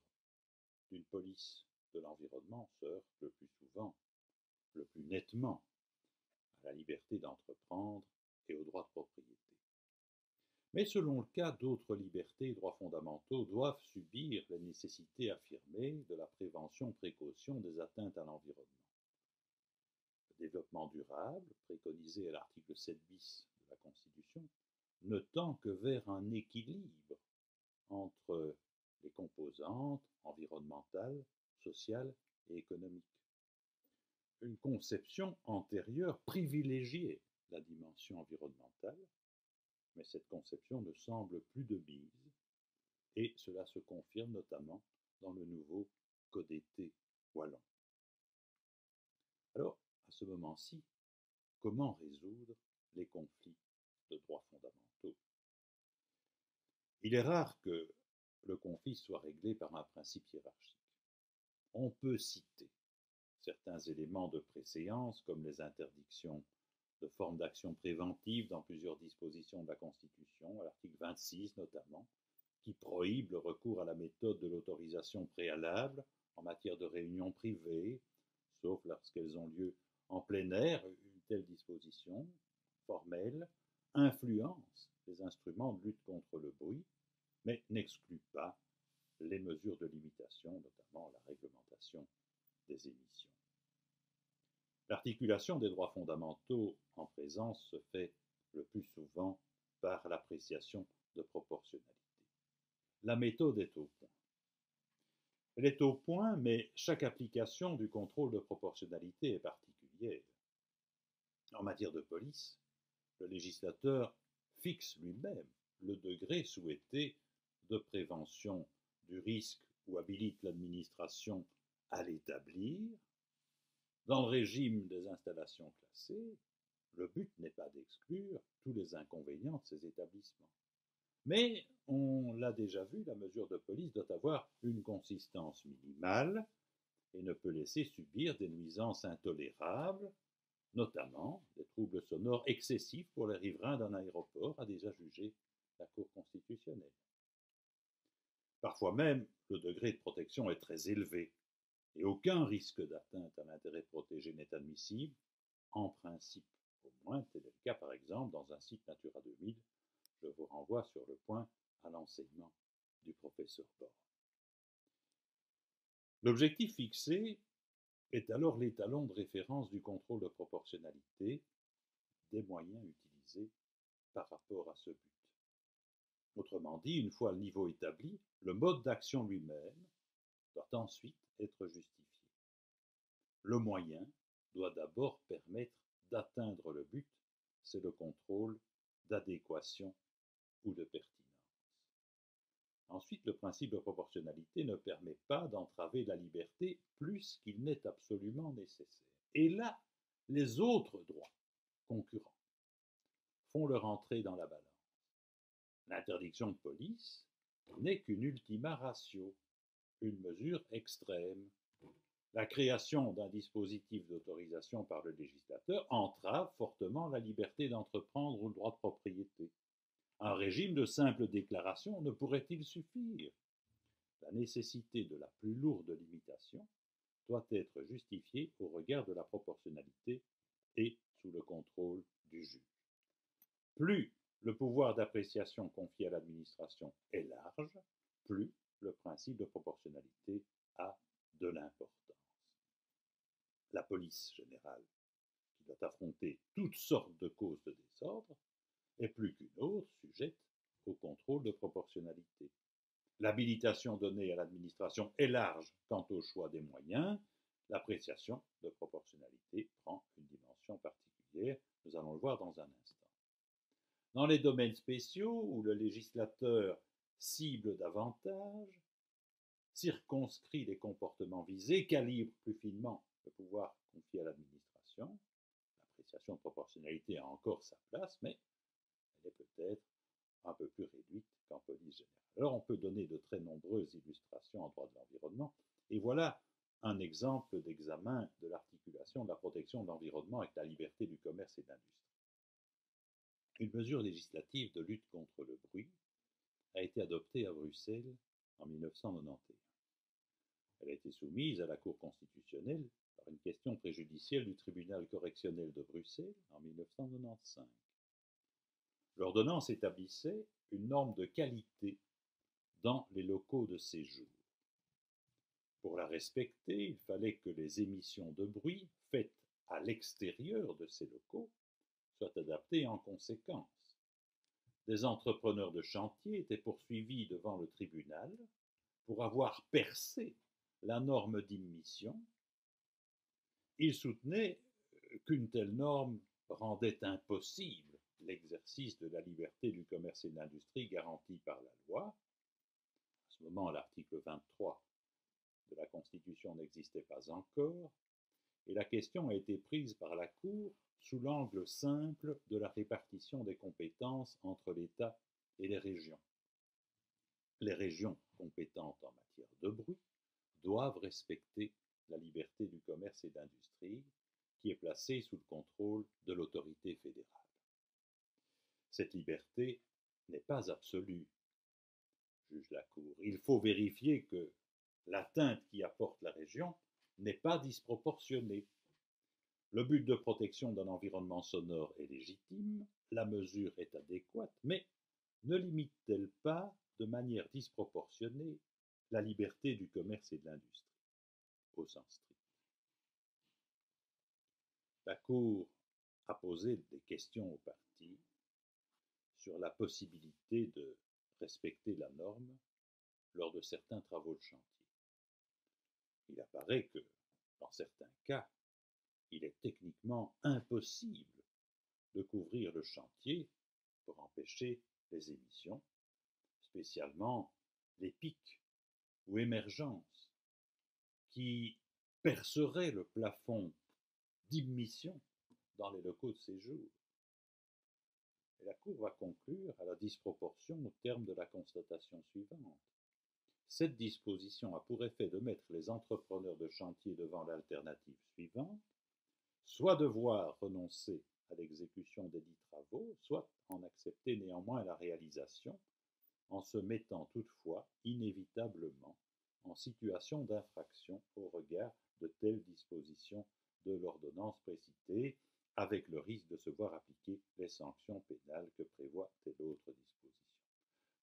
d'une police de l'environnement se heurte le plus souvent, le plus nettement, à la liberté d'entreprendre et au droit de propriété. Mais selon le cas, d'autres libertés et droits fondamentaux doivent subir les nécessités affirmées de la prévention-précaution des atteintes à l'environnement. Le développement durable, préconisé à l'article 7 bis de la Constitution, ne tend que vers un équilibre entre les composantes environnementales, sociales et économiques. Une conception antérieure privilégiait la dimension environnementale, mais cette conception ne semble plus de mise, et cela se confirme notamment dans le nouveau Code d'été wallon. Alors, à ce moment-ci, comment résoudre les conflits de droits fondamentaux. Il est rare que le conflit soit réglé par un principe hiérarchique. On peut citer certains éléments de préséance, comme les interdictions de formes d'action préventive dans plusieurs dispositions de la Constitution, à l'article 26 notamment, qui prohibe le recours à la méthode de l'autorisation préalable en matière de réunions privées, sauf lorsqu'elles ont lieu en plein air. Une telle disposition formelle influence les instruments de lutte contre le bruit, mais n'exclut pas les mesures de limitation, notamment la réglementation des émissions. L'articulation des droits fondamentaux en présence se fait le plus souvent par l'appréciation de proportionnalité. La méthode est au point. Elle est au point, mais chaque application du contrôle de proportionnalité est particulière. En matière de police, le législateur fixe lui-même le degré souhaité de prévention du risque ou habilite l'administration à l'établir. Dans le régime des installations classées, le but n'est pas d'exclure tous les inconvénients de ces établissements. Mais, on l'a déjà vu, la mesure de police doit avoir une consistance minimale et ne peut laisser subir des nuisances intolérables, notamment des troubles sonores excessifs pour les riverains d'un aéroport, a déjà jugé la Cour constitutionnelle. Parfois même, le degré de protection est très élevé et aucun risque d'atteinte à l'intérêt protégé n'est admissible, en principe au moins. Tel est le cas par exemple dans un site Natura 2000. Je vous renvoie sur le point à l'enseignement du professeur Born. L'objectif fixé est alors l'étalon de référence du contrôle de proportionnalité des moyens utilisés par rapport à ce but. Autrement dit, une fois le niveau établi, le mode d'action lui-même doit ensuite être justifié. Le moyen doit d'abord permettre d'atteindre le but, c'est le contrôle d'adéquation ou de pertinence. Ensuite, le principe de proportionnalité ne permet pas d'entraver la liberté plus qu'il n'est absolument nécessaire. Et là, les autres droits concurrents font leur entrée dans la balance. L'interdiction de police n'est qu'une ultima ratio, une mesure extrême. La création d'un dispositif d'autorisation par le législateur entrave fortement la liberté d'entreprendre ou le droit de propriété. Un régime de simple déclaration ne pourrait-il suffire? La nécessité de la plus lourde limitation doit être justifiée au regard de la proportionnalité et sous le contrôle du juge. Plus le pouvoir d'appréciation confié à l'administration est large, plus le principe de proportionnalité a de l'importance. La police générale, qui doit affronter toutes sortes de causes de désordre, est plus qu'une autre sujette au contrôle de proportionnalité. L'habilitation donnée à l'administration est large quant au choix des moyens. L'appréciation de proportionnalité prend une dimension particulière. Nous allons le voir dans un instant. Dans les domaines spéciaux où le législateur cible davantage, circonscrit les comportements visés, calibre plus finement le pouvoir confié à l'administration, l'appréciation de proportionnalité a encore sa place, mais elle est peut-être un peu plus réduite qu'en police générale. Alors on peut donner de très nombreuses illustrations en droit de l'environnement, et voilà un exemple d'examen de l'articulation de la protection de l'environnement avec la liberté du commerce et de l'industrie. Une mesure législative de lutte contre le bruit a été adoptée à Bruxelles en 1991. Elle a été soumise à la Cour constitutionnelle par une question préjudicielle du tribunal correctionnel de Bruxelles en 1995. L'ordonnance établissait une norme de qualité dans les locaux de séjour. Pour la respecter, il fallait que les émissions de bruit faites à l'extérieur de ces locaux soient adaptées en conséquence. Des entrepreneurs de chantier étaient poursuivis devant le tribunal pour avoir percé la norme d'immission. Ils soutenaient qu'une telle norme rendait impossible l'exercice de la liberté du commerce et de l'industrie garantie par la loi. À ce moment, l'article 23 de la Constitution n'existait pas encore, et la question a été prise par la Cour sous l'angle simple de la répartition des compétences entre l'État et les régions. Les régions compétentes en matière de bruit doivent respecter la liberté du commerce et d'industrie qui est placée sous le contrôle de l'autorité fédérale. Cette liberté n'est pas absolue, juge la Cour. Il faut vérifier que l'atteinte qu'y apporte la région n'est pas disproportionnée. Le but de protection d'un environnement sonore est légitime, la mesure est adéquate, mais ne limite-t-elle pas de manière disproportionnée la liberté du commerce et de l'industrie, au sens strict? La Cour a posé des questions aux parties sur la possibilité de respecter la norme lors de certains travaux de chantier. Il apparaît que, dans certains cas, il est techniquement impossible de couvrir le chantier pour empêcher les émissions, spécialement les pics ou émergences qui perceraient le plafond d'immission dans les locaux de séjour. Et la Cour va conclure à la disproportion au terme de la constatation suivante. Cette disposition a pour effet de mettre les entrepreneurs de chantier devant l'alternative suivante, soit devoir renoncer à l'exécution des dits travaux, soit en accepter néanmoins la réalisation, en se mettant toutefois inévitablement en situation d'infraction au regard de telles dispositions de l'ordonnance précitée, avec le risque de se voir appliquer les sanctions pénales que prévoit telle autre disposition.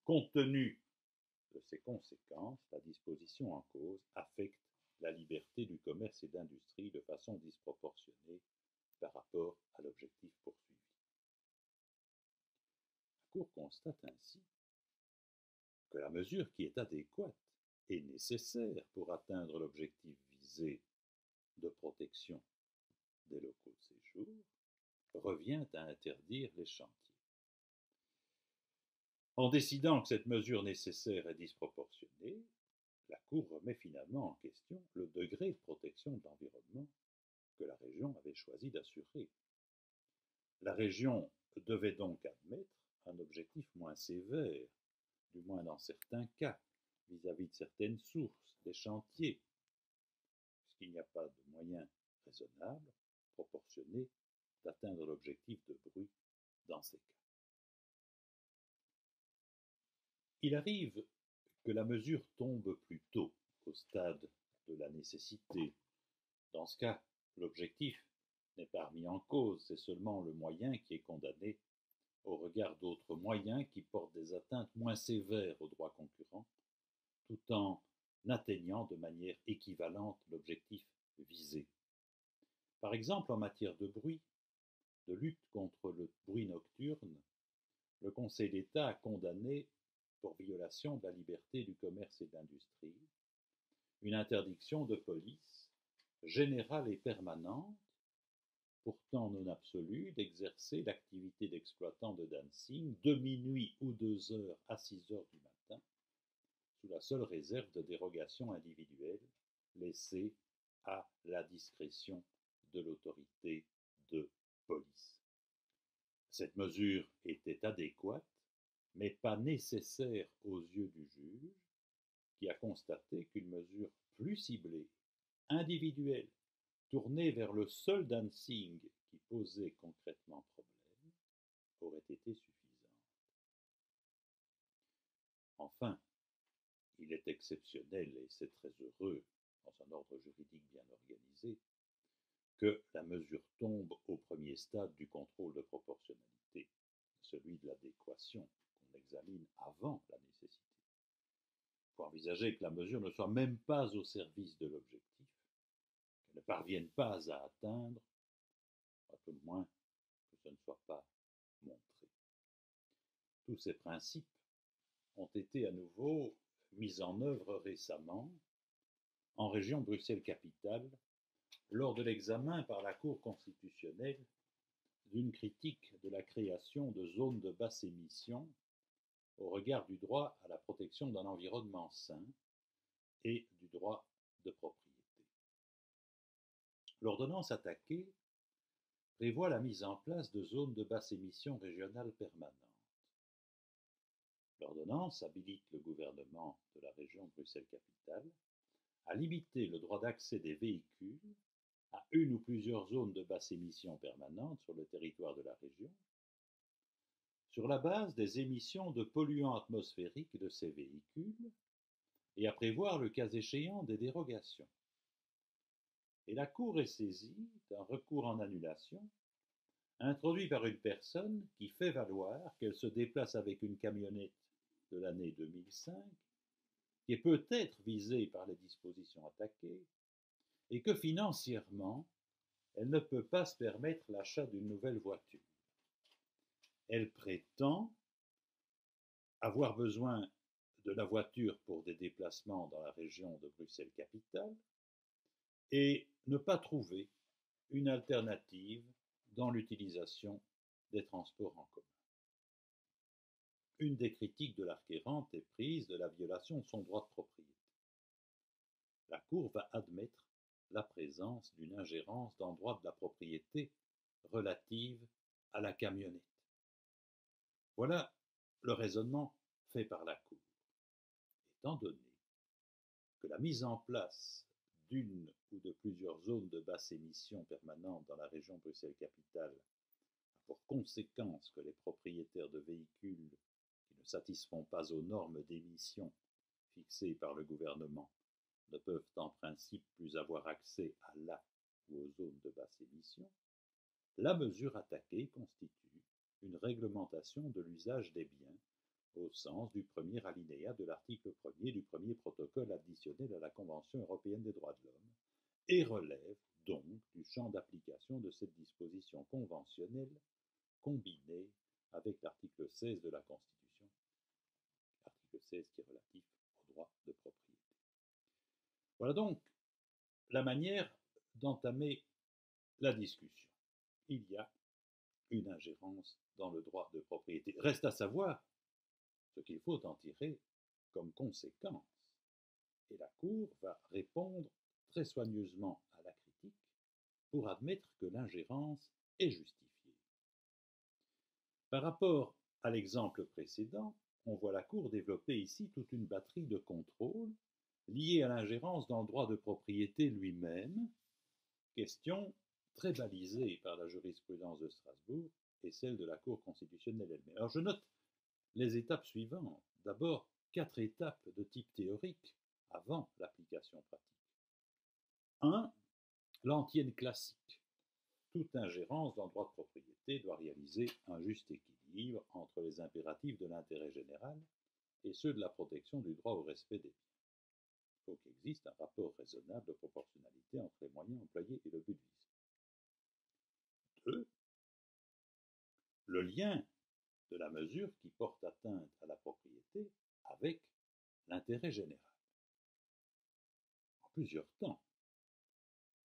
Compte tenu de ces conséquences, la disposition en cause affecte la liberté du commerce et d'industrie de façon disproportionnée par rapport à l'objectif poursuivi. La Cour constate ainsi que la mesure qui est adéquate et nécessaire pour atteindre l'objectif visé de protection des locaux de séjour revient à interdire les chantiers. En décidant que cette mesure nécessaire est disproportionnée, la Cour remet finalement en question le degré de protection de l'environnement que la région avait choisi d'assurer. La région devait donc admettre un objectif moins sévère, du moins dans certains cas, vis-à-vis de certaines sources, des chantiers, puisqu'il n'y a pas de moyens raisonnables, proportionnés, d'atteindre l'objectif de bruit dans ces cas. Il arrive que la mesure tombe plus tôt, au stade de la nécessité. Dans ce cas, l'objectif n'est pas remis en cause, c'est seulement le moyen qui est condamné au regard d'autres moyens qui portent des atteintes moins sévères aux droits concurrents, tout en atteignant de manière équivalente l'objectif visé. Par exemple, en matière de bruit, de lutte contre le bruit nocturne, le Conseil d'État a condamné, pour violation de la liberté du commerce et de l'industrie, une interdiction de police générale et permanente, pourtant non absolue, d'exercer l'activité d'exploitant de dancing de minuit ou 2 heures à 6 heures du matin, sous la seule réserve de dérogations individuelles laissées à la discrétion de l'autorité de police. Cette mesure était adéquate, mais pas nécessaire aux yeux du juge, qui a constaté qu'une mesure plus ciblée, individuelle, tournée vers le seul dancing qui posait concrètement problème, aurait été suffisante. Enfin, il est exceptionnel, et c'est très heureux, dans un ordre juridique bien organisé, que la mesure tombe au premier stade du contrôle de proportionnalité, celui de l'adéquation qu'on examine avant la nécessité. Il faut envisager que la mesure ne soit même pas au service de l'objectif, qu'elle ne parvienne pas à atteindre, à tout le moins que ce ne soit pas montré. Tous ces principes ont été à nouveau mis en œuvre récemment en région Bruxelles-Capitale lors de l'examen par la Cour constitutionnelle d'une critique de la création de zones de basse émission au regard du droit à la protection d'un environnement sain et du droit de propriété. L'ordonnance attaquée prévoit la mise en place de zones de basse émission régionales permanentes. L'ordonnance habilite le gouvernement de la région Bruxelles-Capitale à limiter le droit d'accès des véhicules à une ou plusieurs zones de basse émission permanentes sur le territoire de la région, sur la base des émissions de polluants atmosphériques de ces véhicules, et à prévoir le cas échéant des dérogations. Et la Cour est saisie d'un recours en annulation introduit par une personne qui fait valoir qu'elle se déplace avec une camionnette de l'année 2005, qui est peut-être visée par les dispositions attaquées, et que financièrement, elle ne peut pas se permettre l'achat d'une nouvelle voiture. Elle prétend avoir besoin de la voiture pour des déplacements dans la région de Bruxelles-Capitale et ne pas trouver une alternative dans l'utilisation des transports en commun. Une des critiques de l'acquérante est prise de la violation de son droit de propriété. La Cour va admettre la présence d'une ingérence dans le droit de la propriété relative à la camionnette. Voilà le raisonnement fait par la Cour. Étant donné que la mise en place d'une ou de plusieurs zones de basse émission permanentes dans la région Bruxelles-Capitale a pour conséquence que les propriétaires de véhicules qui ne satisfont pas aux normes d'émission fixées par le gouvernement ne peuvent en principe plus avoir accès à la ou aux zones de basse émission, la mesure attaquée constitue une réglementation de l'usage des biens au sens du premier alinéa de l'article 1er du premier protocole additionnel à la Convention européenne des droits de l'homme et relève donc du champ d'application de cette disposition conventionnelle combinée avec l'article 16 de la Constitution, l'article 16 qui est relatif au droit de propriété. Voilà donc la manière d'entamer la discussion. Il y a une ingérence dans le droit de propriété. Reste à savoir ce qu'il faut en tirer comme conséquence. Et la Cour va répondre très soigneusement à la critique pour admettre que l'ingérence est justifiée. Par rapport à l'exemple précédent, on voit la Cour développer ici toute une batterie de contrôles liés à l'ingérence dans le droit de propriété lui-même, question très balisée par la jurisprudence de Strasbourg et celle de la Cour constitutionnelle elle-même. Alors je note les étapes suivantes. D'abord, 4 étapes de type théorique avant l'application pratique. 1. L'antienne classique. Toute ingérence dans le droit de propriété doit réaliser un juste équilibre entre les impératifs de l'intérêt général et ceux de la protection du droit au respect des biens. Il faut qu'il existe un rapport raisonnable de proportionnalité entre les moyens employés et le but visé. 2. Le lien de la mesure qui porte atteinte à la propriété avec l'intérêt général. En plusieurs temps.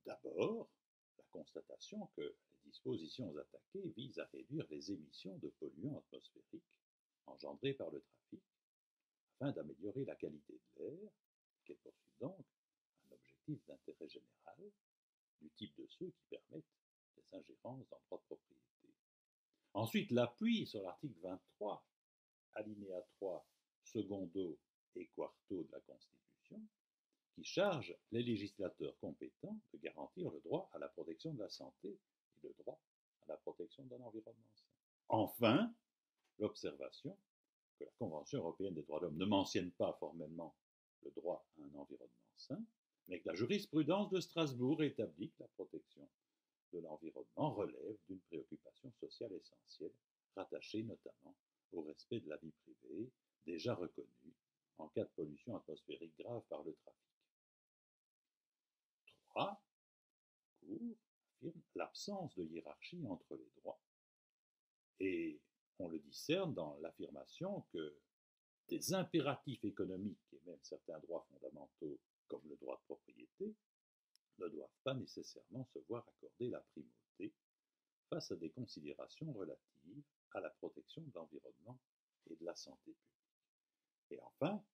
D'abord, la constatation que les dispositions attaquées visent à réduire les émissions de polluants atmosphériques engendrés par le trafic, afin d'améliorer la qualité de l'air, qu'elle poursuit donc un objectif d'intérêt général du type de ceux qui permettent des ingérences dans le droit de propriété. Ensuite, l'appui sur l'article 23, alinéa 3, secondo et quarto de la Constitution, qui charge les législateurs compétents de garantir le droit à la protection de la santé et le droit à la protection d'un environnement sain. Enfin, l'observation que la Convention européenne des droits de l'homme ne mentionne pas formellement le droit à un environnement sain, mais que la jurisprudence de Strasbourg établit que la protection de l'environnement relève d'une préoccupation sociale essentielle, rattachée notamment au respect de la vie privée, déjà reconnue en cas de pollution atmosphérique grave par le trafic. 3. La Cour affirme l'absence de hiérarchie entre les droits. Et on le discerne dans l'affirmation que des impératifs économiques et même certains droits fondamentaux, comme le droit de propriété, ne doivent pas nécessairement se voir accorder la primauté face à des considérations relatives à la protection de l'environnement et de la santé publique. Et enfin,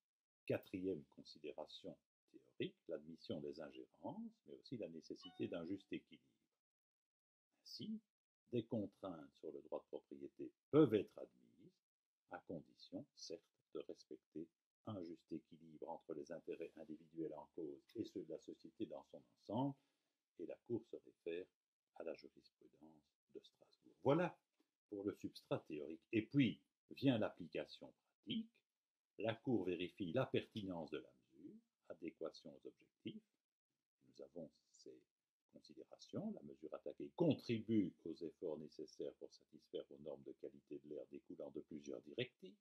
4e considération théorique, l'admission des ingérences, mais aussi la nécessité d'un juste équilibre. Ainsi, des contraintes sur le droit de propriété peuvent être admises, à condition, certes, de respecter un juste équilibre entre les intérêts individuels en cause et ceux de la société dans son ensemble, et la Cour se réfère à la jurisprudence de Strasbourg. Voilà pour le substrat théorique. Et puis vient l'application pratique. La Cour vérifie la pertinence de la mesure, adéquation aux objectifs. Nous avons ces considérations. La mesure attaquée contribue aux efforts nécessaires pour satisfaire aux normes de qualité de l'air découlant de plusieurs directives.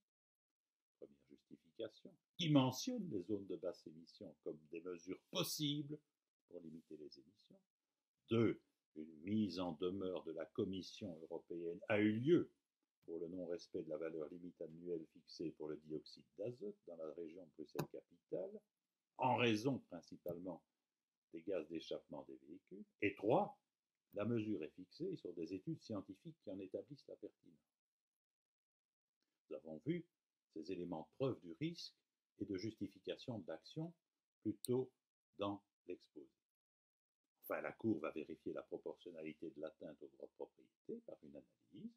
Première justification, qui mentionne les zones de basse émission comme des mesures possibles pour limiter les émissions. 2. Une mise en demeure de la Commission européenne a eu lieu pour le non-respect de la valeur limite annuelle fixée pour le dioxyde d'azote dans la région de Bruxelles-Capitale, en raison principalement des gaz d'échappement des véhicules. Et 3. La mesure est fixée sur des études scientifiques qui en établissent la pertinence. Nous avons vu ces éléments de preuve du risque et de justification de l'action plutôt dans l'exposé. Enfin, la Cour va vérifier la proportionnalité de l'atteinte au droit de propriété par une analyse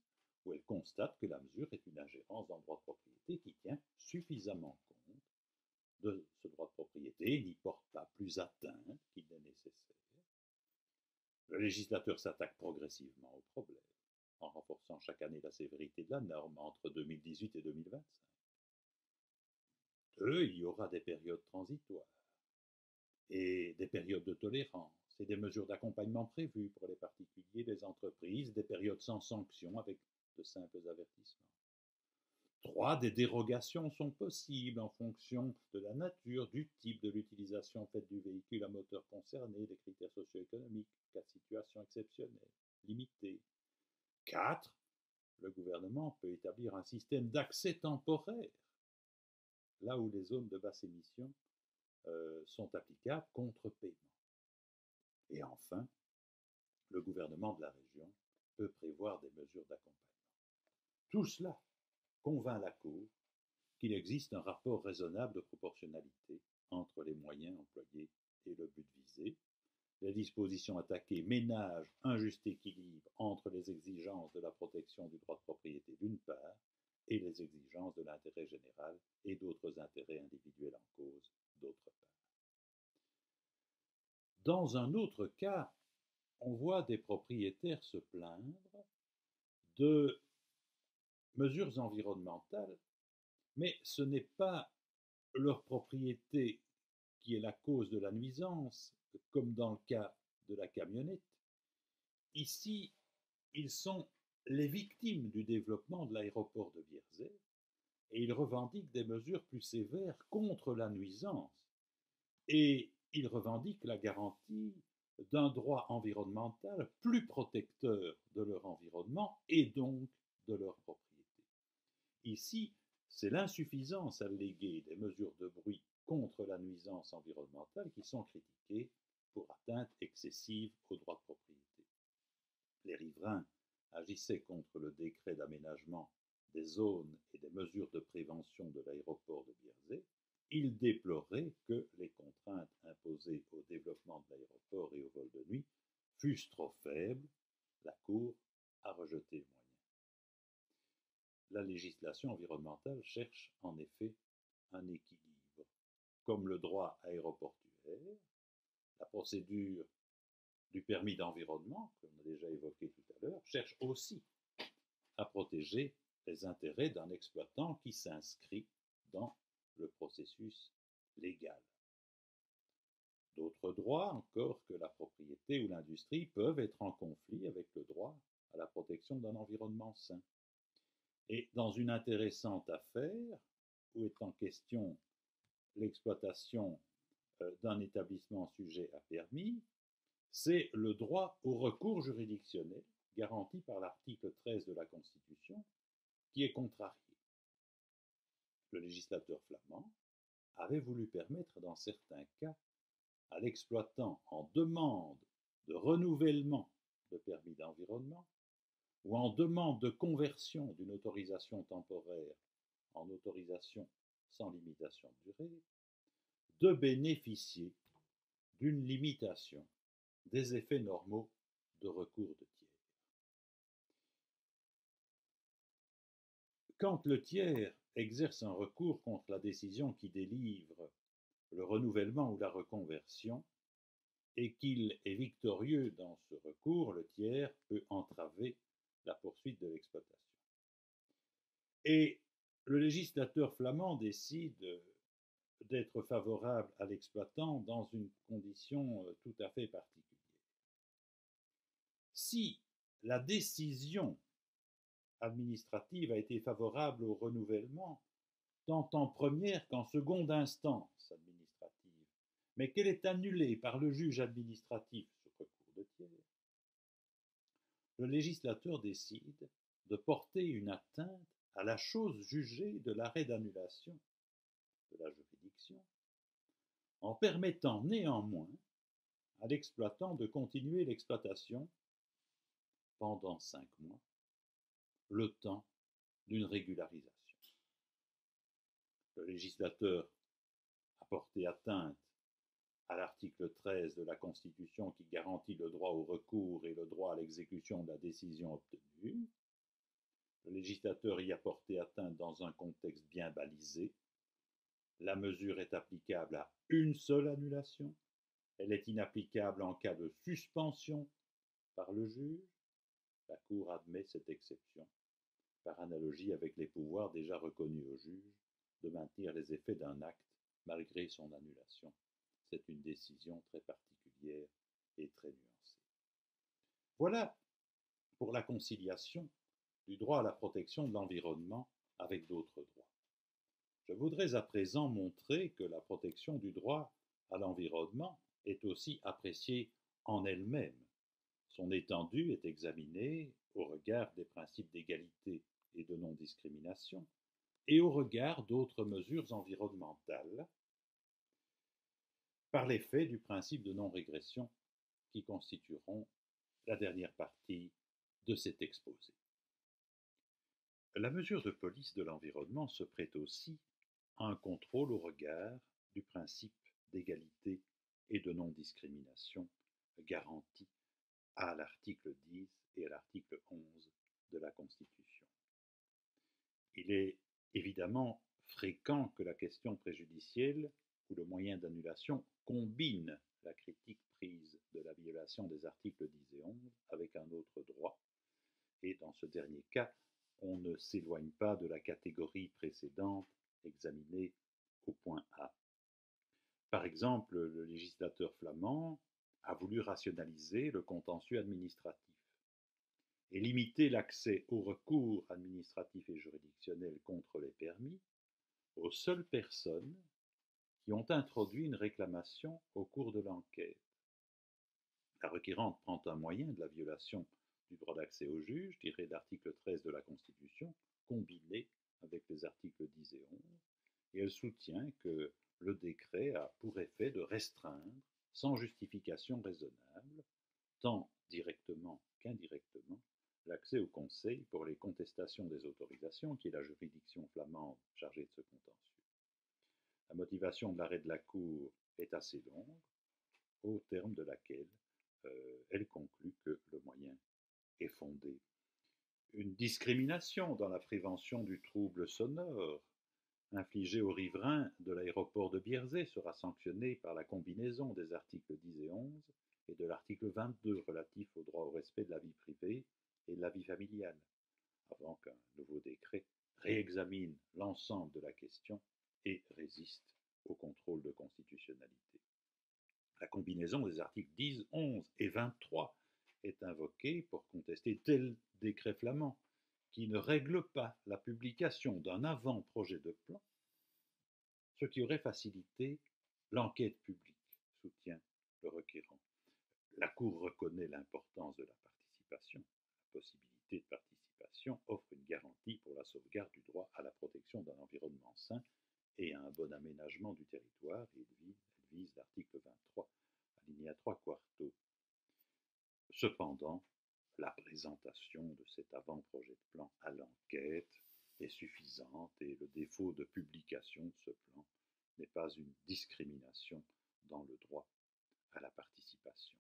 où elle constate que la mesure est une ingérence dans le droit de propriété qui tient suffisamment compte de ce droit de propriété et n'y porte pas plus atteinte qu'il n'est nécessaire. Le législateur s'attaque progressivement au problème en renforçant chaque année la sévérité de la norme entre 2018 et 2025. 2. Il y aura des périodes transitoires et des périodes de tolérance et des mesures d'accompagnement prévues pour les particuliers, les entreprises, des périodes sans sanction avec de simples avertissements. 3. Des dérogations sont possibles en fonction de la nature, du type de l'utilisation faite du véhicule à moteur concerné, des critères socio-économiques, cas de situation exceptionnelle, limitée. 4. Le gouvernement peut établir un système d'accès temporaire, là où les zones de basse émission sont applicables contre paiement. Et enfin, le gouvernement de la région peut prévoir des mesures d'accompagnement. Tout cela convainc la Cour qu'il existe un rapport raisonnable de proportionnalité entre les moyens employés et le but visé. Les dispositions attaquées ménagent un juste équilibre entre les exigences de la protection du droit de propriété d'une part et les exigences de l'intérêt général et d'autres intérêts individuels en cause d'autre part. Dans un autre cas, on voit des propriétaires se plaindre de mesures environnementales, mais ce n'est pas leur propriété qui est la cause de la nuisance, comme dans le cas de la camionnette. Ici, ils sont les victimes du développement de l'aéroport de Vierzey et ils revendiquent des mesures plus sévères contre la nuisance. Et ils revendiquent la garantie d'un droit environnemental plus protecteur de leur environnement et donc de leur propriété. Ici, c'est l'insuffisance alléguée des mesures de bruit contre la nuisance environnementale qui sont critiquées pour atteinte excessive au droit de propriété. Les riverains agissaient contre le décret d'aménagement des zones et des mesures de prévention de l'aéroport de Vierzey. Ils déploraient que les contraintes imposées au développement de l'aéroport et au vol de nuit fussent trop faibles. La Cour a rejeté le moyen. La législation environnementale cherche en effet un équilibre, comme le droit aéroportuaire, la procédure du permis d'environnement, qu'on a déjà évoqué tout à l'heure, cherche aussi à protéger les intérêts d'un exploitant qui s'inscrit dans le processus légal. D'autres droits encore que la propriété ou l'industrie peuvent être en conflit avec le droit à la protection d'un environnement sain. Et dans une intéressante affaire où est en question l'exploitation d'un établissement sujet à permis, c'est le droit au recours juridictionnel garanti par l'article 13 de la Constitution qui est contrarié. Le législateur flamand avait voulu permettre dans certains cas à l'exploitant en demande de renouvellement de permis d'environnement ou en demande de conversion d'une autorisation temporaire en autorisation sans limitation de durée, de bénéficier d'une limitation des effets normaux de recours de tiers. Quand le tiers exerce un recours contre la décision qui délivre le renouvellement ou la reconversion, et qu'il est victorieux dans ce recours, le tiers peut entraver la poursuite de l'exploitation. Et le législateur flamand décide d'être favorable à l'exploitant dans une condition tout à fait particulière. Si la décision administrative a été favorable au renouvellement, tant en première qu'en seconde instance administrative, mais qu'elle est annulée par le juge administratif sur recours de tiers, le législateur décide de porter une atteinte à la chose jugée de l'arrêt d'annulation de la juridiction, en permettant néanmoins à l'exploitant de continuer l'exploitation pendant 5 mois, le temps d'une régularisation. Le législateur a porté atteinte à l'article 13 de la Constitution qui garantit le droit au recours et le droit à l'exécution de la décision obtenue. Le législateur y a porté atteinte dans un contexte bien balisé. La mesure est applicable à une seule annulation. Elle est inapplicable en cas de suspension par le juge. La Cour admet cette exception, par analogie avec les pouvoirs déjà reconnus au juge de maintenir les effets d'un acte malgré son annulation. C'est une décision très particulière et très nuancée. Voilà pour la conciliation du droit à la protection de l'environnement avec d'autres droits. Je voudrais à présent montrer que la protection du droit à l'environnement est aussi appréciée en elle-même. Son étendue est examinée au regard des principes d'égalité et de non-discrimination et au regard d'autres mesures environnementales par l'effet du principe de non-régression qui constitueront la dernière partie de cet exposé. La mesure de police de l'environnement se prête aussi à un contrôle au regard du principe d'égalité et de non-discrimination garanti à l'article 10 et à l'article 11 de la Constitution. Il est évidemment fréquent que la question préjudicielle ou le moyen d'annulation combine la critique prise de la violation des articles 10 et 11 avec un autre droit, et dans ce dernier cas, on ne s'éloigne pas de la catégorie précédente examinée au point A. Par exemple, le législateur flamand a voulu rationaliser le contentieux administratif et limiter l'accès au recours administratif et juridictionnel contre les permis aux seules personnes qui ont introduit une réclamation au cours de l'enquête. La requérante prend un moyen de la violation du droit d'accès au juge, tiré de l'article 13 de la Constitution, combiné avec les articles 10 et 11, et elle soutient que le décret a pour effet de restreindre, sans justification raisonnable, tant directement qu'indirectement, l'accès au Conseil pour les contestations des autorisations, qui est la juridiction flamande chargée de ce contentieux. La motivation de l'arrêt de la Cour est assez longue, au terme de laquelle elle conclut que le moyen est fondé. Une discrimination dans la prévention du trouble sonore infligée aux riverains de l'aéroport de Bierzet sera sanctionnée par la combinaison des articles 10 et 11 et de l'article 22 relatif au droit au respect de la vie privée et de la vie familiale, avant qu'un nouveau décret réexamine l'ensemble de la question et résiste au contrôle de constitutionnalité. La combinaison des articles 10, 11 et 23 est invoquée pour contester tel décret flamand qui ne règle pas la publication d'un avant-projet de plan, ce qui aurait facilité l'enquête publique, soutient le requérant. La Cour reconnaît l'importance de la participation. La possibilité de participation offre une garantie pour la sauvegarde du droit à la protection d'un environnement sain et à un bon aménagement du territoire, et elle vise l'article 23, alinéa 3 quarto. Cependant, la présentation de cet avant-projet de plan à l'enquête est suffisante et le défaut de publication de ce plan n'est pas une discrimination dans le droit à la participation.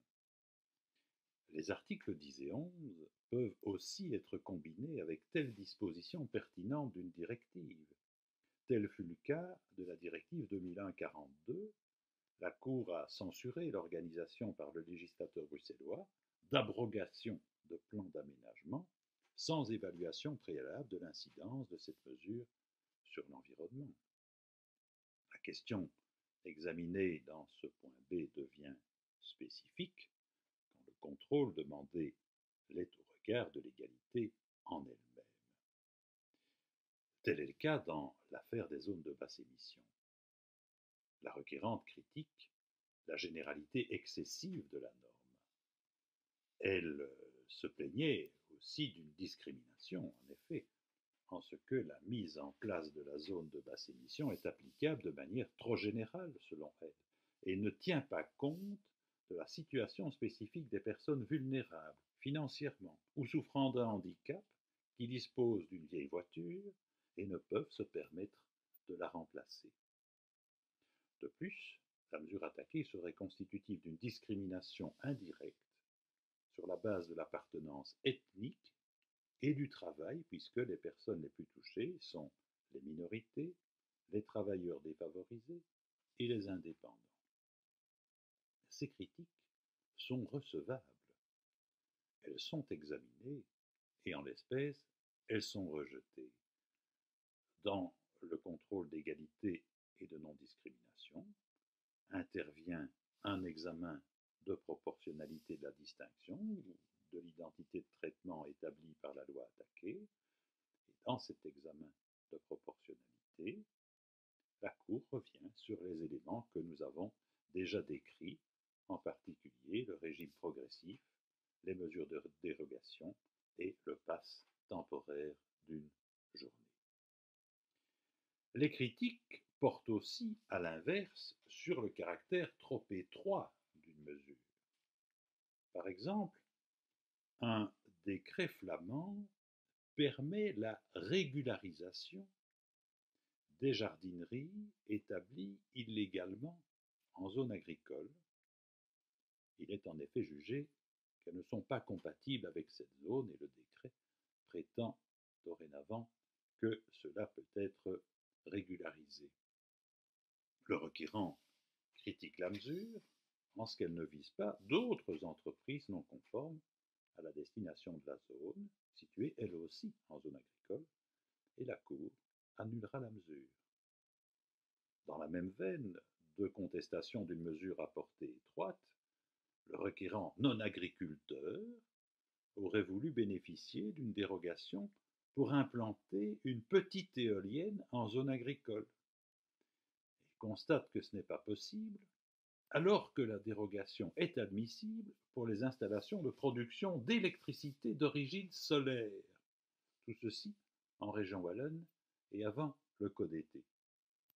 Les articles 10 et 11 peuvent aussi être combinés avec telle disposition pertinente d'une directive. Tel fut le cas de la directive 2001-42. La Cour a censuré l'organisation par le législateur bruxellois d'abrogation de plans d'aménagement sans évaluation préalable de l'incidence de cette mesure sur l'environnement. La question examinée dans ce point B devient spécifique quand le contrôle demandé l'est au regard de l'égalité en elle-même. Tel est le cas dans l'affaire des zones de basse émission. La requérante critique la généralité excessive de la norme. Elle se plaignait aussi d'une discrimination, en effet, en ce que la mise en place de la zone de basse émission est applicable de manière trop générale, selon elle, et ne tient pas compte de la situation spécifique des personnes vulnérables, financièrement, ou souffrant d'un handicap, qui disposent d'une vieille voiture et ne peuvent se permettre de la remplacer. De plus, la mesure attaquée serait constitutive d'une discrimination indirecte sur la base de l'appartenance ethnique et du travail, puisque les personnes les plus touchées sont les minorités, les travailleurs défavorisés et les indépendants. Ces critiques sont recevables. Elles sont examinées et, en l'espèce, elles sont rejetées. Dans le contrôle d'égalité et de non-discrimination, intervient un examen de proportionnalité de la distinction ou de l'identité de traitement établie par la loi attaquée. Et dans cet examen de proportionnalité, la Cour revient sur les éléments que nous avons déjà décrits, en particulier le régime progressif, les mesures de dérogation et le pass temporaire d'une journée. Les critiques portent aussi, à l'inverse, sur le caractère trop étroit d'une mesure. Par exemple, un décret flamand permet la régularisation des jardineries établies illégalement en zone agricole. Il est en effet jugé qu'elles ne sont pas compatibles avec cette zone et le décret prétend dorénavant que cela peut être régularisé. Le requérant critique la mesure en ce qu'elle ne vise pas d'autres entreprises non conformes à la destination de la zone, située elle aussi en zone agricole, et la Cour annulera la mesure. Dans la même veine de contestation d'une mesure à portée étroite, le requérant non agriculteur aurait voulu bénéficier d'une dérogation pour implanter une petite éolienne en zone agricole. Il constate que ce n'est pas possible, alors que la dérogation est admissible pour les installations de production d'électricité d'origine solaire. Tout ceci en région wallonne et avant le code été.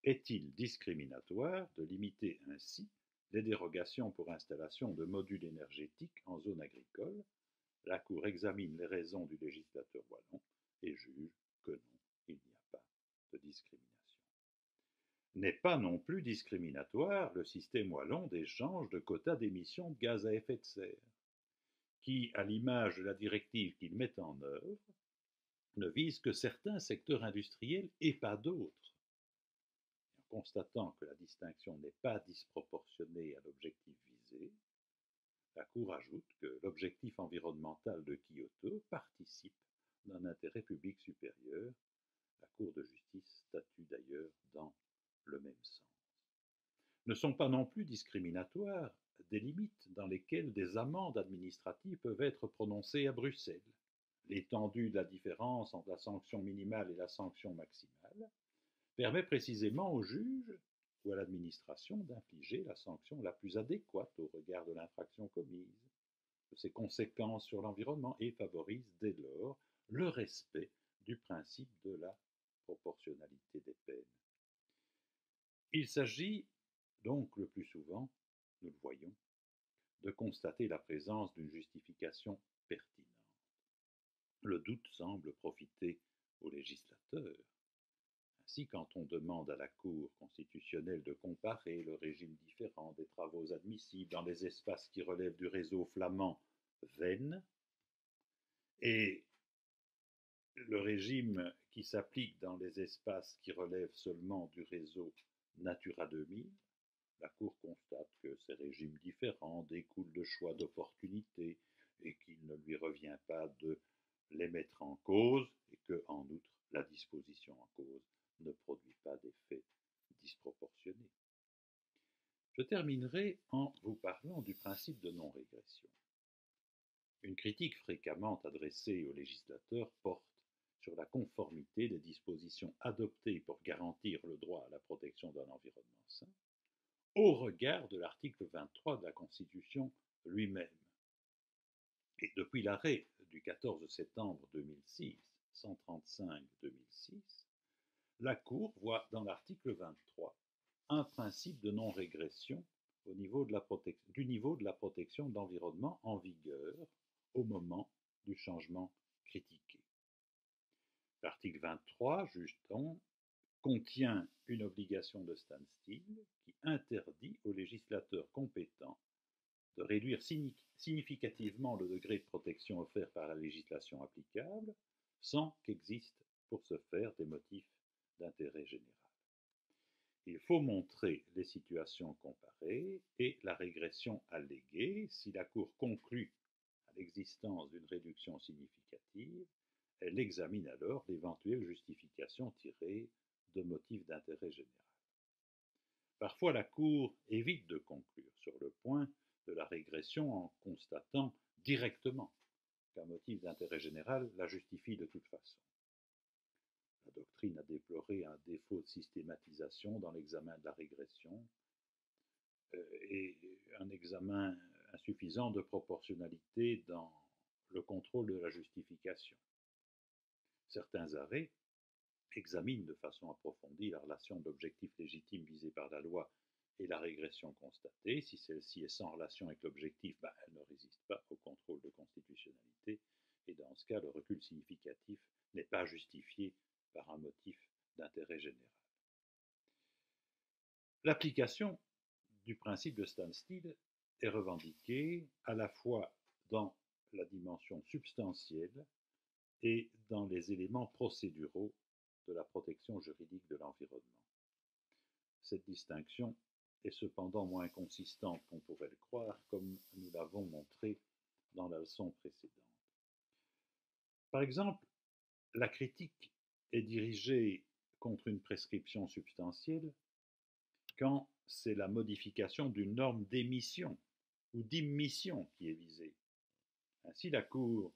Est-il discriminatoire de limiter ainsi les dérogations pour installation de modules énergétiques en zone agricole? La Cour examine les raisons du législateur wallon et juge que non, il n'y a pas de discrimination. N'est pas non plus discriminatoire le système wallon d'échange de quotas d'émissions de gaz à effet de serre, qui, à l'image de la directive qu'il met en œuvre, ne vise que certains secteurs industriels et pas d'autres. En constatant que la distinction n'est pas disproportionnée à l'objectif visé, la Cour ajoute que l'objectif environnemental de Kyoto participe d'un intérêt public supérieur. La Cour de justice statue d'ailleurs dans le même sens. Ne sont pas non plus discriminatoires des limites dans lesquelles des amendes administratives peuvent être prononcées à Bruxelles. L'étendue de la différence entre la sanction minimale et la sanction maximale permet précisément au juge ou à l'administration d'infliger la sanction la plus adéquate au regard de l'infraction commise, de ses conséquences sur l'environnement et favorise dès lors le respect du principe de la proportionnalité des peines. Il s'agit donc le plus souvent, nous le voyons, de constater la présence d'une justification pertinente. Le doute semble profiter au législateur. Ainsi, quand on demande à la Cour constitutionnelle de comparer le régime différent des travaux admissibles dans les espaces qui relèvent du réseau flamand vaine, et le régime qui s'applique dans les espaces qui relèvent seulement du réseau Natura 2000, la Cour constate que ces régimes différents découlent de choix d'opportunité et qu'il ne lui revient pas de les mettre en cause, et que, en outre, la disposition en cause ne produit pas d'effets disproportionnés. Je terminerai en vous parlant du principe de non-régression. Une critique fréquemment adressée aux législateurs porte sur la conformité des dispositions adoptées pour garantir le droit à la protection d'un environnement sain au regard de l'article 23 de la Constitution lui-même. Et depuis l'arrêt du 14 septembre 2006, 135-2006, la Cour voit dans l'article 23 un principe de non-régression du niveau de la protection de l'environnement en vigueur au moment du changement critiqué. L'article 23, juge-t-on, contient une obligation de standstill qui interdit aux législateurs compétents de réduire significativement le degré de protection offert par la législation applicable sans qu'existent pour ce faire des motifs d'intérêt général. Il faut montrer les situations comparées et la régression alléguée. Si la Cour conclut à l'existence d'une réduction significative, elle examine alors l'éventuelle justification tirée de motifs d'intérêt général. Parfois, la Cour évite de conclure sur le point de la régression en constatant directement qu'un motif d'intérêt général la justifie de toute façon. La doctrine a déploré un défaut de systématisation dans l'examen de la régression et un examen insuffisant de proportionnalité dans le contrôle de la justification. Certains arrêts examinent de façon approfondie la relation de l'objectif légitime visé par la loi et la régression constatée. Si celle-ci est sans relation avec l'objectif, elle ne résiste pas au contrôle de constitutionnalité, et dans ce cas, le recul significatif n'est pas justifié par un motif d'intérêt général. L'application du principe de standstill est revendiquée à la fois dans la dimension substantielle et dans les éléments procéduraux de la protection juridique de l'environnement. Cette distinction est cependant moins consistante qu'on pourrait le croire, comme nous l'avons montré dans la leçon précédente. Par exemple, la critique est dirigée contre une prescription substantielle quand c'est la modification d'une norme d'émission ou d'immission qui est visée. Ainsi, la Cour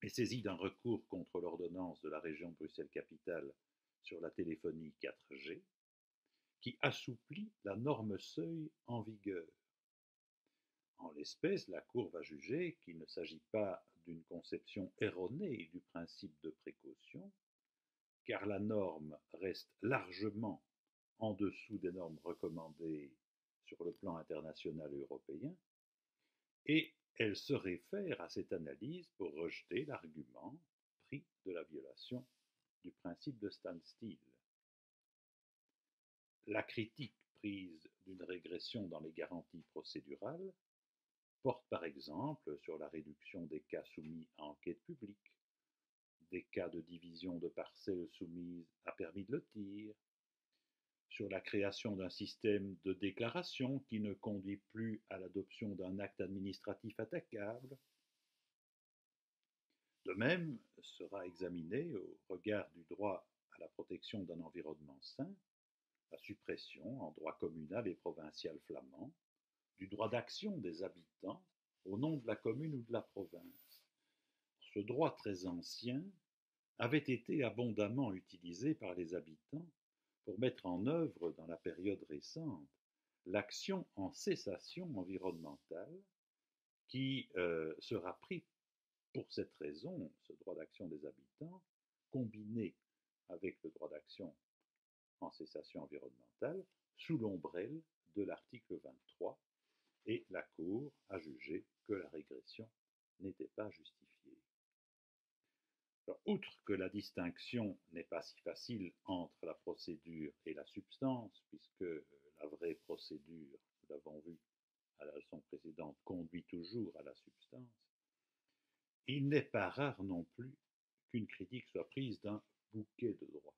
est saisie d'un recours contre l'ordonnance de la région Bruxelles-Capitale sur la téléphonie 4G, qui assouplit la norme seuil en vigueur. En l'espèce, la Cour va juger qu'il ne s'agit pas d'une conception erronée du principe de précaution, car la norme reste largement en dessous des normes recommandées sur le plan international et européen, et elle se réfère à cette analyse pour rejeter l'argument pris de la violation du principe de standstill. La critique prise d'une régression dans les garanties procédurales porte par exemple sur la réduction des cas soumis à enquête publique, des cas de division de parcelles soumises à permis de lotir, sur la création d'un système de déclaration qui ne conduit plus à l'adoption d'un acte administratif attaquable. De même, sera examiné, au regard du droit à la protection d'un environnement sain, la suppression en droit communal et provincial flamand du droit d'action des habitants au nom de la commune ou de la province. Ce droit très ancien avait été abondamment utilisé par les habitants pour mettre en œuvre dans la période récente l'action en cessation environnementale qui sera pris pour cette raison, ce droit d'action des habitants, combiné avec le droit d'action en cessation environnementale, sous l'ombrelle de l'article 23, et la Cour a jugé que la régression n'était pas justifiée. Alors, outre que la distinction n'est pas si facile entre la procédure et la substance, puisque la vraie procédure, nous l'avons vu à la leçon précédente, conduit toujours à la substance, Il n'est pas rare non plus qu'une critique soit prise d'un bouquet de droits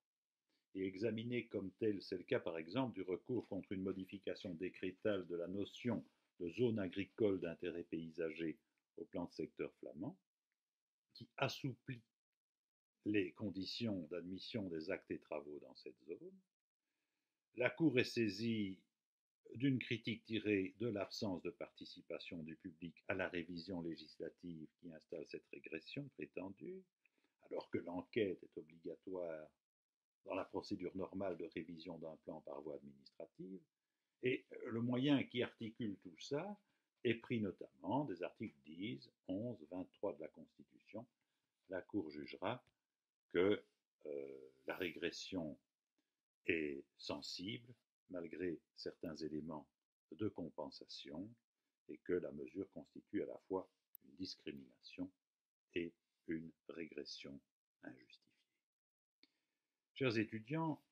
et examinée comme telle. C'est le cas par exemple du recours contre une modification décrétale de la notion de zone agricole d'intérêt paysager au plan de secteur flamand, qui assouplit les conditions d'admission des actes et travaux dans cette zone. La Cour est saisie d'une critique tirée de l'absence de participation du public à la révision législative qui installe cette régression prétendue, alors que l'enquête est obligatoire dans la procédure normale de révision d'un plan par voie administrative. Et le moyen qui articule tout ça est pris notamment des articles 10, 11, 23 de la Constitution. La Cour jugera que la régression est sensible malgré certains éléments de compensation et que la mesure constitue à la fois une discrimination et une régression injustifiée. Chers étudiants,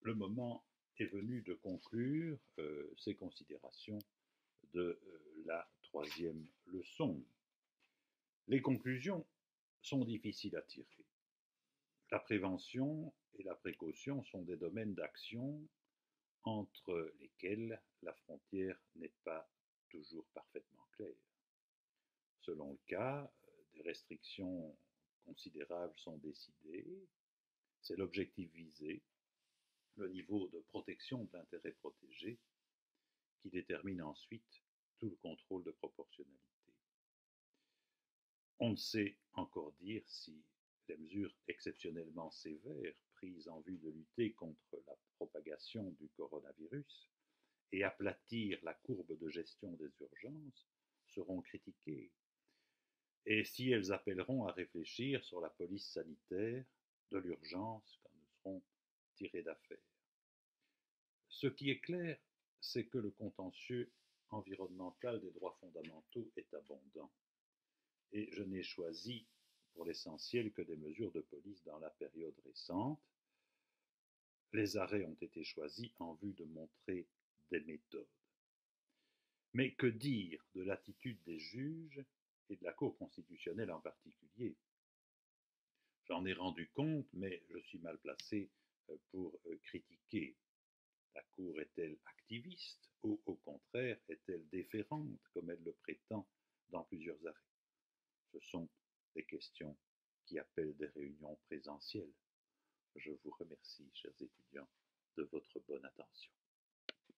le moment est venu de conclure ces considérations de la troisième leçon. Les conclusions sont difficiles à tirer. La prévention et la précaution sont des domaines d'action entre lesquels la frontière n'est pas toujours parfaitement claire. Selon le cas, des restrictions considérables sont décidées, c'est l'objectif visé, le niveau de protection de l'intérêt protégé, qui détermine ensuite tout le contrôle de proportionnalité. On ne sait encore dire si les mesures exceptionnellement sévères prises en vue de lutter contre la propagation du coronavirus et aplatir la courbe de gestion des urgences seront critiquées, et si elles appelleront à réfléchir sur la police sanitaire de l'urgence quand nous serons tirés d'affaire. Ce qui est clair, c'est que le contentieux environnemental des droits fondamentaux est abondant, et je n'ai choisi pour l'essentiel que des mesures de police dans la période récente. Les arrêts ont été choisis en vue de montrer des méthodes. Mais que dire de l'attitude des juges et de la Cour constitutionnelle en particulier? J'en ai rendu compte, mais je suis mal placé pour critiquer. La Cour est-elle activiste ou au contraire est-elle déférente comme elle le prétend dans plusieurs arrêts? Ce sont des questions qui appellent des réunions présentielles. Je vous remercie, chers étudiants, de votre bonne attention.